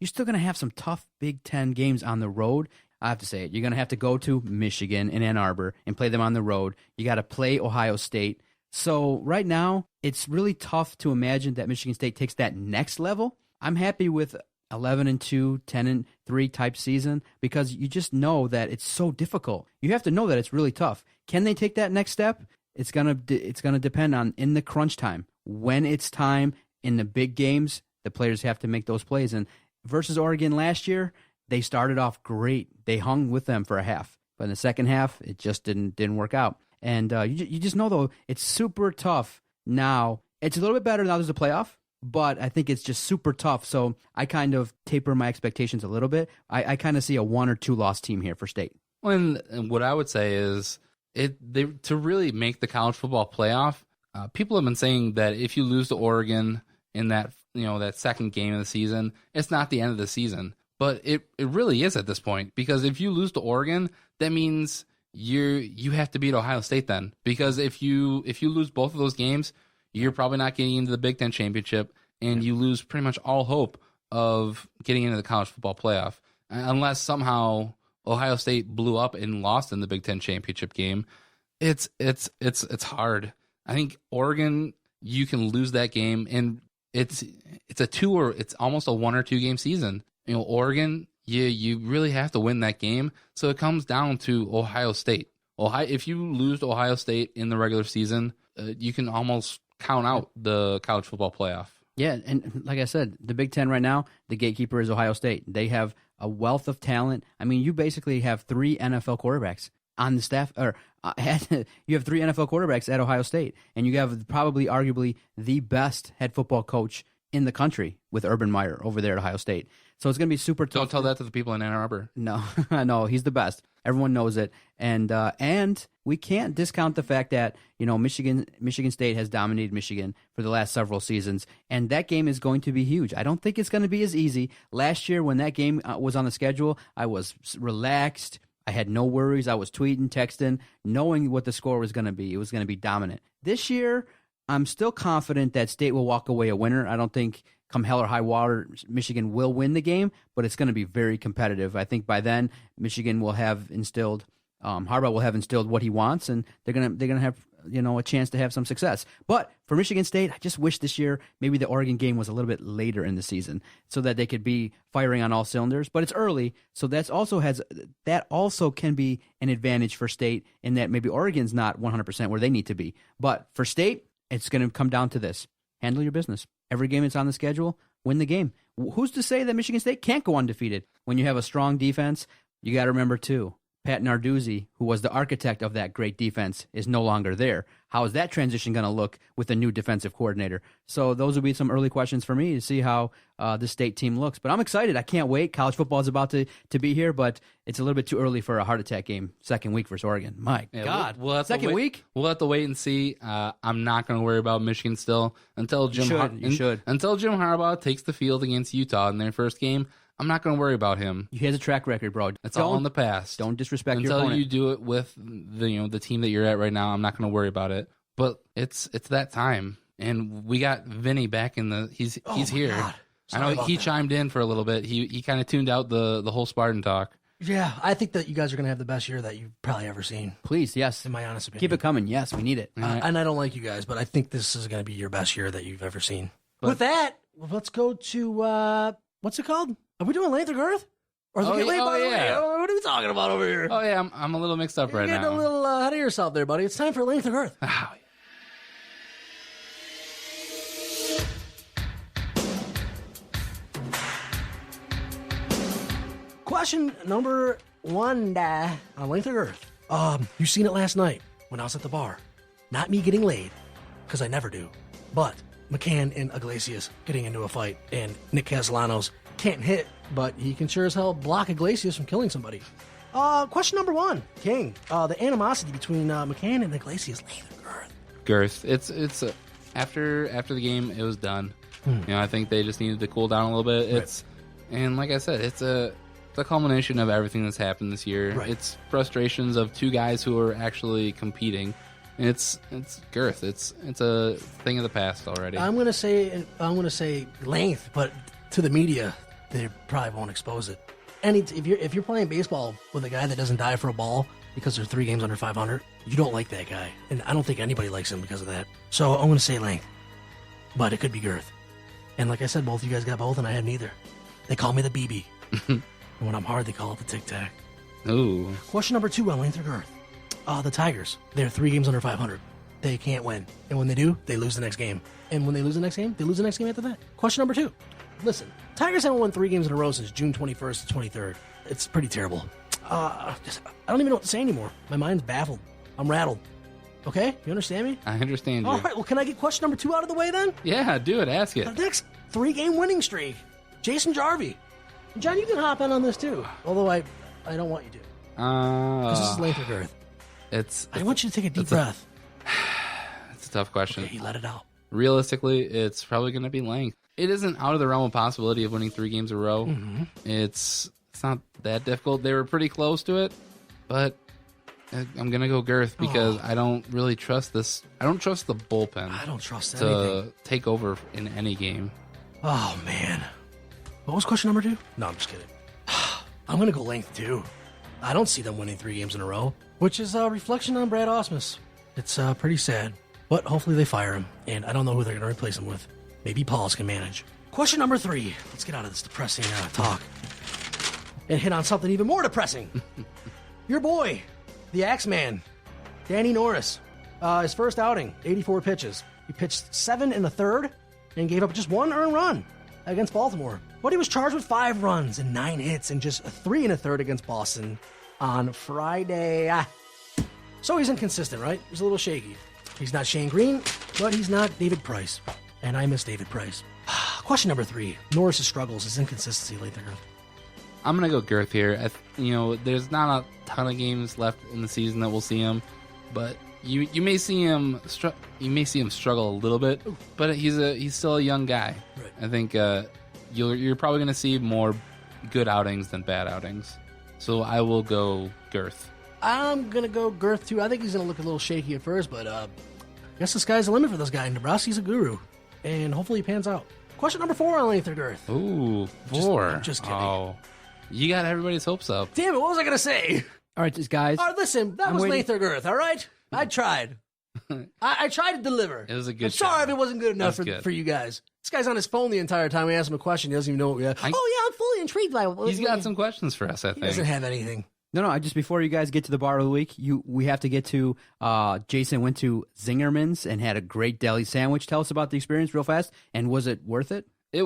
still going to have some tough Big Ten games on the road. I have to say it. You're going to have to go to Michigan and Ann Arbor and play them on the road. You got to play Ohio State. So right now, it's really tough to imagine that Michigan State takes that next level. I'm happy with 11-2, 10-3 type season because you just know that it's so difficult. You have to know that it's really tough. Can they take that next step? It's gonna depend on in the crunch time. When it's time in the big games, the players have to make those plays. And versus Oregon last year, they started off great. They hung with them for a half. But in the second half, it just didn't work out. And you just know, though, it's super tough now. It's a little bit better now there's a playoff, but I think it's just super tough. So I kind of taper my expectations a little bit. I kind of see a 1 or 2 loss team here for State. Well, and what I would say is to really make the college football playoff, people have been saying that if you lose to Oregon in that second game of the season, it's not the end of the season. But it really is at this point, because if you lose to Oregon, that means you have to beat Ohio State then. Because if you lose both of those games, you're probably not getting into the Big Ten championship, and you lose pretty much all hope of getting into the college football playoff, unless somehow Ohio State blew up and lost in the Big Ten championship game. It's hard. I think Oregon, you can lose that game, and it's almost a 1 or 2 game season. Oregon, you really have to win that game. So it comes down to Ohio State. If you lose to Ohio State in the regular season, you can almost count out the college football playoff. Yeah, and like I said, the Big Ten right now, the gatekeeper is Ohio State. They have a wealth of talent. I mean, you basically have 3 NFL quarterbacks on the staff, or you have 3 NFL quarterbacks at Ohio State, and you have probably, arguably, the best head football coach in the country with Urban Meyer over there at Ohio State. So it's going to be super tough. Don't tell that to the people in Ann Arbor. No, no, he's the best. Everyone knows it, and we can't discount the fact that Michigan State has dominated Michigan for the last several seasons, and that game is going to be huge. I don't think it's going to be as easy. Last year, when that game was on the schedule, I was relaxed. I had no worries. I was tweeting, texting, knowing what the score was going to be. It was going to be dominant. This year, I'm still confident that State will walk away a winner. I don't think come hell or high water, Michigan will win the game, but it's going to be very competitive. I think by then, Michigan will have instilled, Harbaugh will have instilled what he wants, and they're gonna have a chance to have some success. But for Michigan State, I just wish this year maybe the Oregon game was a little bit later in the season so that they could be firing on all cylinders. But it's early, so that also can be an advantage for State in that maybe Oregon's not 100% where they need to be. But for State, it's going to come down to this. Handle your business. Every game that's on the schedule, win the game. Who's to say that Michigan State can't go undefeated? When you have a strong defense, you got to remember, too, Pat Narduzzi, who was the architect of that great defense, is no longer there. How is that transition going to look with the new defensive coordinator? So those will be some early questions for me to see how the State team looks. But I'm excited. I can't wait. College football is about to be here, but it's a little bit too early for a heart attack game, second week versus Oregon. My God. We'll have second week? We'll have to wait and see. I'm not going to worry about Michigan still until Jim Harbaugh takes the field against Utah in their first game. I'm not going to worry about him. He has a track record, bro. It's all in the past. Don't disrespect your opponent. Until you do it with the team that you're at right now, I'm not going to worry about it. But it's that time, and we got Vinny back in the. He's here. I know he chimed in for a little bit. He kind of tuned out the whole Spartan talk. Yeah, I think that you guys are going to have the best year that you've probably ever seen. Please, yes. In my honest opinion. Keep it coming. Yes, we need it. And I don't like you guys, but I think this is going to be your best year that you've ever seen. But with that, let's go to, what's it called? Are we doing length or girth? Or Yeah. What are we talking about over here? Oh, yeah, I'm a little mixed up right now. You're getting a little ahead of yourself there, buddy. It's time for length or girth. Oh, yeah. Question number 1 on length or girth. You seen it last night when I was at the bar. Not me getting laid, because I never do, but McCann and Iglesias getting into a fight, and Nick Castellanos can't hit, but he can sure as hell block Iglesias from killing somebody. Question number 1, King. The animosity between McCann and Iglesias, length or girth? Girth. It's after the game, it was done. I think they just needed to cool down a little bit. And like I said, it's a culmination of everything that's happened this year. Right. It's frustrations of two guys who are actually competing. It's girth. It's a thing of the past already. I'm gonna say length, but to the media, they probably won't expose it. And if you're playing baseball with a guy that doesn't die for a ball because they're 3 games under 500, you don't like that guy, and I don't think anybody likes him because of that. So I'm gonna say length, but it could be girth. And like I said, both of you guys got both, and I had neither. They call me the BB, and when I'm hard, they call it the Tic Tac. Ooh. Question number 2 on length or girth. The Tigers, they're 3 games under 500. They can't win. And when they do, they lose the next game. And when they lose the next game, they lose the next game after that. Question number 2. Listen, Tigers haven't won 3 games in a row since June 21st to 23rd. It's pretty terrible. I don't even know what to say anymore. My mind's baffled. I'm rattled. Okay? You understand me? I understand you. All right, well, can I get question number 2 out of the way then? Yeah, do it. Ask it. The next 3-game winning streak. Jason Jarvi. John, you can hop in on this too. Although I don't want you to. Because this is length or girth. I want you to take a deep breath. It's a tough question. Okay, you let it out. Realistically, it's probably going to be length. It isn't out of the realm of possibility of winning 3 games in a row. Mm-hmm. It's not that difficult. They were pretty close to it, but I'm going to go girth because I don't really trust this. I don't trust the bullpen. I don't trust to anything. take over in any game. Oh, man. What was question number 2? No, I'm just kidding. I'm going to go length too. I don't see them winning 3 games in a row, which is a reflection on Brad Ausmus. It's pretty sad, but hopefully they fire him, and I don't know who they're going to replace him with. Maybe Pauls can manage. Question number 3. Let's get out of this depressing talk and hit on something even more depressing. Your boy, the Axeman, Danny Norris. His first outing, 84 pitches. He pitched 7 1/3 and gave up just 1 earned run against Baltimore. But he was charged with 5 runs and 9 hits and just 3 1/3 against Boston on Friday. So he's inconsistent, right? He's a little shaky. He's not Shane Green, but he's not David Price. And I miss David Price. Question number 3. Norris' struggles, his inconsistency late there. I'm gonna go Girth here. There's not a ton of games left in the season that we'll see him, but you may see him struggle a little bit. But he's still a young guy. Right. I think you're probably gonna see more good outings than bad outings. So I will go Girth. I'm going to go Girth, too. I think he's going to look a little shaky at first, but I guess the sky's the limit for this guy. Nebraska's a guru, and hopefully he pans out. Question number 4 on Lather Girth. Ooh, 4. I'm just kidding. Oh, you got everybody's hopes up. Damn it, what was I going to say? All right, guys. All right, listen, that was Lather Girth, all right? I tried. I tried to deliver. It was a good I'm sorry job. if it wasn't good enough for you guys. This guy's on his phone the entire time. We asked him a question. He doesn't even know what we asked. I'm fully intrigued by it. He's got some questions for us, I He think. doesn't have anything. No, just before you guys get to the bar of the week, we have to get to Jason went to Zingerman's and had a great deli sandwich. Tell us about the experience real fast, and was it worth it? It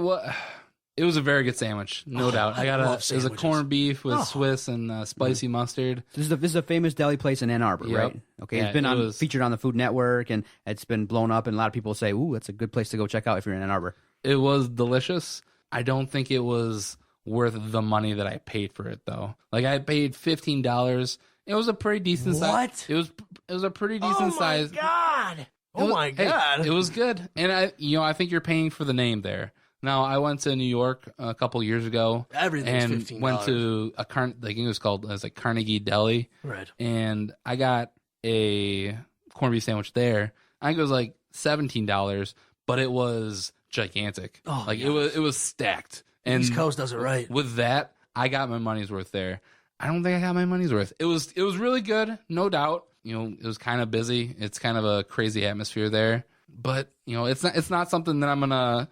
was a very good sandwich, no doubt. It was a corned beef with Swiss and spicy mustard. This is a famous deli place in Ann Arbor, Yep. right? Okay, Yeah, it's been featured on the Food Network, and it's been blown up, and a lot of people say, ooh, that's a good place to go check out if you're in Ann Arbor. It was delicious. I don't think it was worth the money that I paid for it, though. Like, I paid $15. It was a pretty decent size. What? It was a pretty decent size. God. Oh, my Hey, God. it was good. And I think you're paying for the name there. Now, I went to New York a couple years ago. Everything's and $15. went to I think it was like Carnegie Deli. Right. And I got a corned beef sandwich there. I think it was like $17, but it was gigantic. Oh, like yes. it was stacked. And East Coast does it right. with that, I got my money's worth there. I don't think I got my money's worth. It was really good, no doubt. It was kind of busy. It's kind of a crazy atmosphere there. But, it's not something that I'm gonna,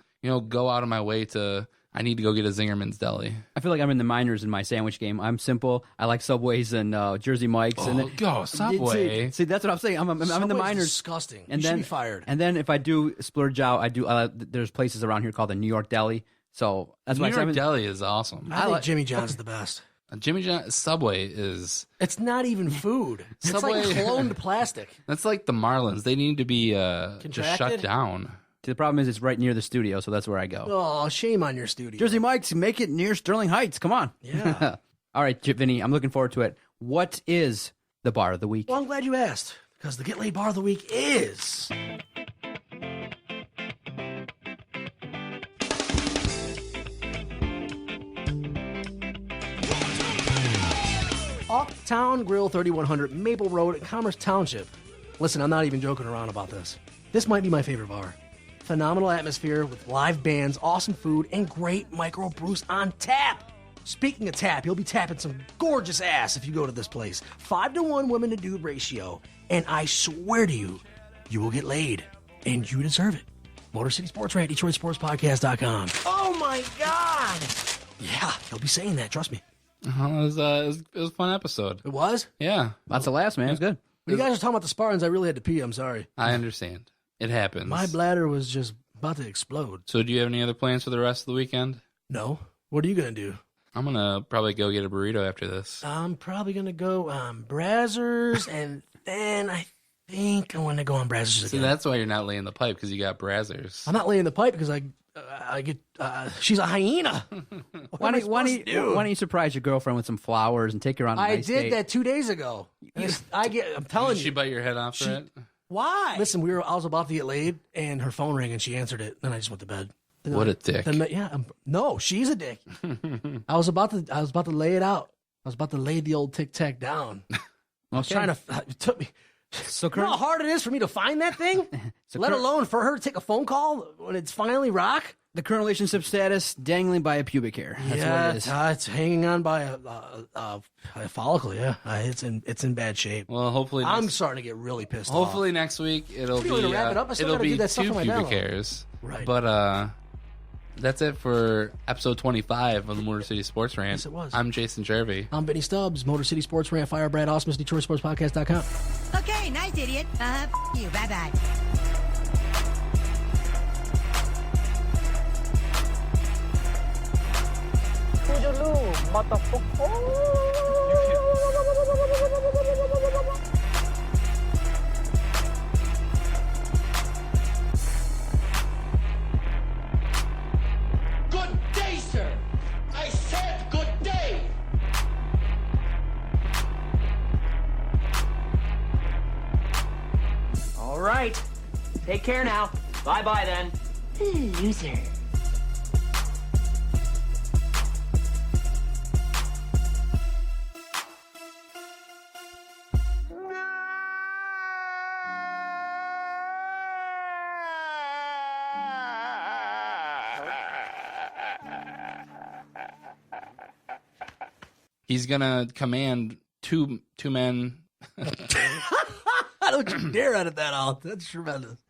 go out of my way to. I need to go get a Zingerman's Deli. I feel like I'm in the minors in my sandwich game. I'm simple. I like Subways and Jersey Mike's. Oh, and then, go Subway. See, that's what I'm saying. I'm in the Subway's minors. disgusting. And You should then be fired. And then if I do splurge out, there's places around here called the New York Deli. So that's New why York Deli is awesome. I think Jimmy John's the best. Jimmy John Subway is. It's not even food. It's Subway- like cloned plastic. That's like the Marlins. They need to be just shut Contracted? down. the problem is it's right near the studio, so that's where I go. Oh, shame on your studio. Jersey Mike's, make it near Sterling Heights. Come on. Yeah. All right, Vinny, I'm looking forward to it. What is the bar of the week? Well, I'm glad you asked, because the Get Laid Bar of the Week is... Uptown Grill, 3100 Maple Road, Commerce Township. Listen, I'm not even joking around about this. This might be my favorite bar. Phenomenal atmosphere with live bands, awesome food, and great micro brews on tap. Speaking of tap, you'll be tapping some gorgeous ass if you go to this place. 5-to-1 women to dude ratio. And I swear to you, you will get laid. And you deserve it. Motor City Sports Rant, DetroitSportsPodcast.com. Oh my God! Yeah, he'll be saying that, trust me. It was a fun episode. It was? Yeah, Lots of laughs, man. It's good. When you guys were talking about the Spartans, I really had to pee. I'm sorry. I understand. It happens. My bladder was just about to explode. So do you have any other plans for the rest of the weekend? No. What are you going to do? I'm going to probably go get a burrito after this. I'm probably going to go on Brazzers, and then I think I want to go on Brazzers See, again. that's why you're not laying the pipe, because you got Brazzers. I'm not laying the pipe because I get, she's a hyena. Why don't you surprise your girlfriend with some flowers and take her on a I nice did date? that 2 days ago. I'm telling Did she you. bite your head off for it? Why? Listen, I was about to get laid, and her phone rang, and she answered it. Then I just went to bed. What a dick. No, she's a dick. I was about to lay it out. I was about to lay the old Tic Tac down. I was trying to. It took me. So You know how hard it is for me to find that thing? Let alone for her to take a phone call when it's finally rock? the current relationship status dangling by a pubic hair. That's what it is. It's hanging on by a follicle. Yeah, it's in bad shape. Well, hopefully I'm starting to get really pissed off. hopefully next week it'll What are you be gonna wrap it up? I still it'll gotta be do that stuff 2 on my pubic download. hairs. Right. But that's it for episode 25 of the Motor City Sports Rant. Yes, it was. I'm Jason Jarvi. I'm Benny Stubbs, Motor City Sports Rant, Fire Brad Ausmus, DetroitSportsPodcast.com. Okay, nice, idiot. F you. Bye-bye. Take care now. Bye-bye then. Loser. He's gonna command two men. Don't you dare edit that out. That's tremendous.